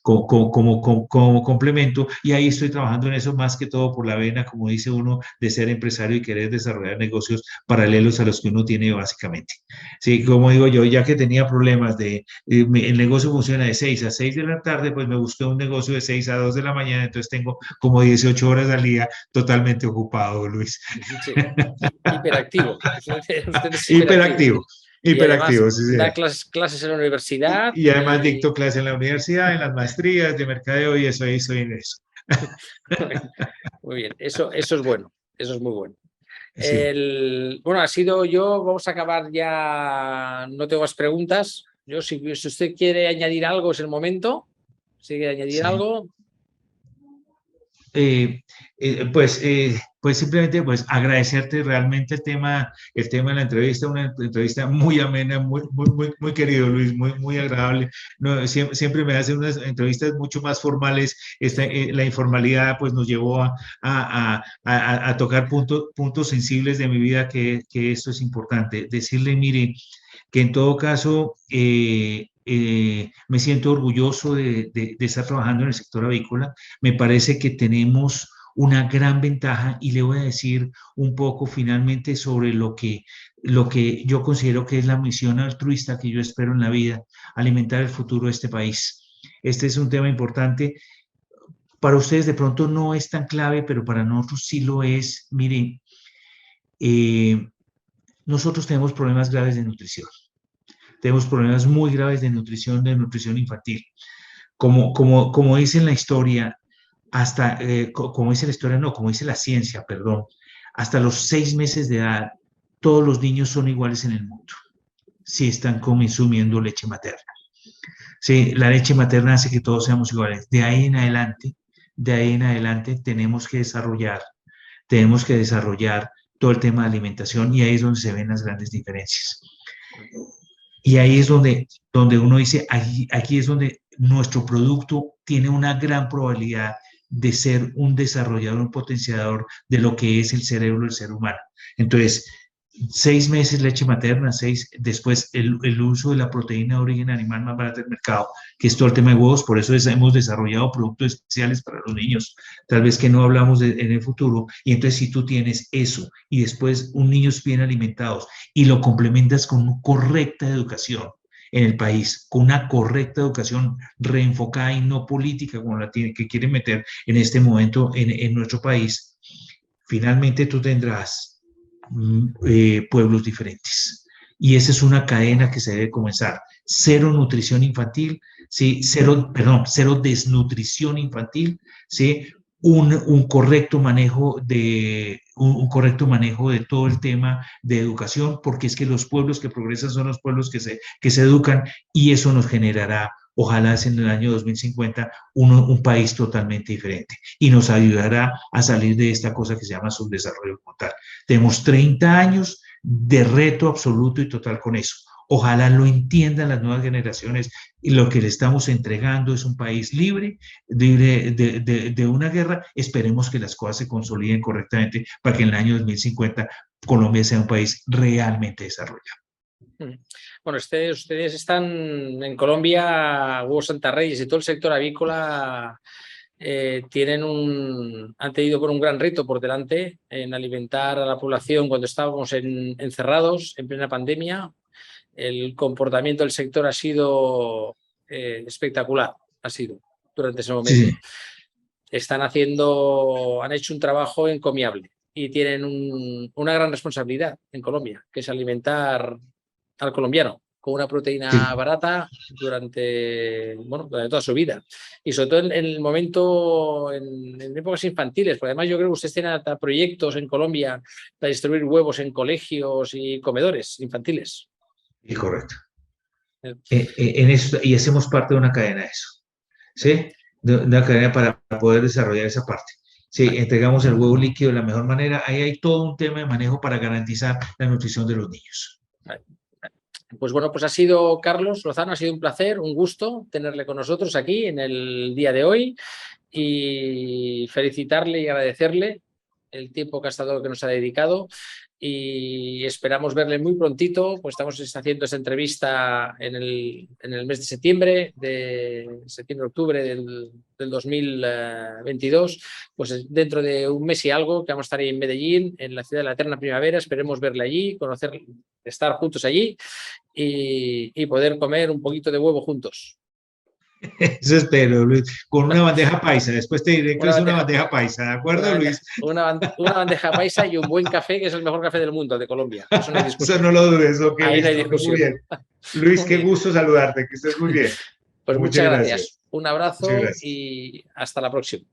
Speaker 2: como complemento, y ahí estoy trabajando en eso más que todo por la vena, como dice uno, de ser empresario y querer desarrollar negocios paralelos a los que uno tiene básicamente. Sí, como digo yo, ya que tenía problemas el negocio funciona de 6 a 6 de la tarde, pues me busqué un negocio de 6 a 2 de la mañana, entonces tengo como 18 horas al día totalmente ocupado, Luis.
Speaker 3: Sí. Hiperactivo. Usted es hiperactivo.
Speaker 2: Hiperactivo.
Speaker 3: Y además
Speaker 2: Hiperactivo, sí, sí.
Speaker 3: da clases en la universidad.
Speaker 2: Y además dicto clase en la universidad, en las maestrías de mercadeo, y eso ahí soy en eso.
Speaker 3: Muy bien, eso es bueno, eso es muy bueno.
Speaker 2: Sí.
Speaker 3: Bueno, ha sido yo, vamos a acabar ya, no tengo más preguntas. Yo, si usted quiere añadir algo, es el momento. Si quiere añadir
Speaker 2: Sí.
Speaker 3: algo.
Speaker 2: Eh, pues simplemente pues agradecerte realmente el tema de la entrevista, una entrevista muy amena, muy querido Luis, muy agradable. No, siempre me hacen unas entrevistas mucho más formales. La informalidad pues nos llevó a tocar puntos sensibles de mi vida, que esto es importante. Decirle, mire, que en todo caso me siento orgulloso de estar trabajando en el sector avícola. Me parece que tenemos una gran ventaja, y le voy a decir un poco finalmente sobre lo que yo considero que es la misión altruista que yo espero en la vida: alimentar el futuro de este país. Este es un tema importante. Para ustedes de pronto no es tan clave, pero para nosotros sí lo es. Miren, nosotros tenemos problemas graves de nutrición. Tenemos problemas muy graves de nutrición infantil. Como dice en la historia, como dice la historia, no, como dice la ciencia, perdón, hasta los 6 meses de edad, todos los niños son iguales en el mundo, si están consumiendo leche materna. Sí, la leche materna hace que todos seamos iguales. De ahí en adelante tenemos que desarrollar todo el tema de alimentación, y ahí es donde se ven las grandes diferencias. Y ahí es donde uno dice, aquí es donde nuestro producto tiene una gran probabilidad de ser un desarrollador, un potenciador de lo que es el cerebro del ser humano. Entonces, 6 meses leche materna, después el uso de la proteína de origen animal más barata del mercado, que es todo el tema de huevos. Por eso hemos desarrollado productos especiales para los niños, tal vez que no hablamos en el futuro. Y entonces, si tú tienes eso y después niños bien alimentados y lo complementas con una correcta educación en el país, con una correcta educación reenfocada y no política como la que quieren meter en este momento en nuestro país, finalmente tú tendrás pueblos diferentes. Y esa es una cadena que se debe comenzar. Cero nutrición infantil, ¿sí? Cero desnutrición infantil, ¿sí? Un correcto manejo de todo el tema de educación, porque es que los pueblos que progresan son los pueblos que se educan, y eso nos generará, ojalá en el año 2050, un país totalmente diferente, y nos ayudará a salir de esta cosa que se llama subdesarrollo como tal. Tenemos 30 años de reto absoluto y total con eso. Ojalá lo entiendan las nuevas generaciones, y lo que le estamos entregando es un país libre de una guerra. Esperemos que las cosas se consoliden correctamente para que en el año 2050 Colombia sea un país realmente desarrollado.
Speaker 3: Bueno, ustedes están en Colombia, Hugo Santa Reyes y todo el sector avícola han tenido un gran reto por delante en alimentar a la población cuando estábamos encerrados en plena pandemia. El comportamiento del sector ha sido espectacular, durante ese momento. Sí. Han hecho un trabajo encomiable y tienen una gran responsabilidad en Colombia, que es alimentar al colombiano con una proteína barata durante toda su vida. Y sobre todo en el momento, en épocas infantiles, porque además yo creo que ustedes tienen hasta proyectos en Colombia para distribuir huevos en colegios y comedores infantiles.
Speaker 2: Sí, correcto. En eso, y hacemos parte de una cadena de eso, ¿sí? De una cadena para poder desarrollar esa parte. Sí, entregamos el huevo líquido de la mejor manera. Ahí hay todo un tema de manejo para garantizar la nutrición de los niños.
Speaker 3: Pues bueno, pues ha sido, Carlos Lozano, ha sido un placer, un gusto tenerle con nosotros aquí en el día de hoy, y felicitarle y agradecerle el tiempo que nos ha dedicado, y esperamos verle muy prontito. Pues estamos haciendo esta entrevista en el mes de septiembre, octubre del 2022, pues dentro de un mes y algo, que vamos a estar ahí en Medellín, en la ciudad de la eterna primavera. Esperemos verle allí, estar juntos allí y poder comer un poquito de huevo juntos.
Speaker 2: Eso espero, Luis, con una bandeja paisa. Después te diré que es una bandeja paisa, ¿de acuerdo, Luis?
Speaker 3: Una bandeja paisa y un buen café, que es el mejor café del mundo, de Colombia.
Speaker 2: Eso no hay discusión. Eso no lo dudes, ok.
Speaker 3: Ahí no hay discusión.
Speaker 2: Muy bien. Luis, qué gusto saludarte, que estés muy bien.
Speaker 3: Pues muchas gracias. Un abrazo y hasta la próxima.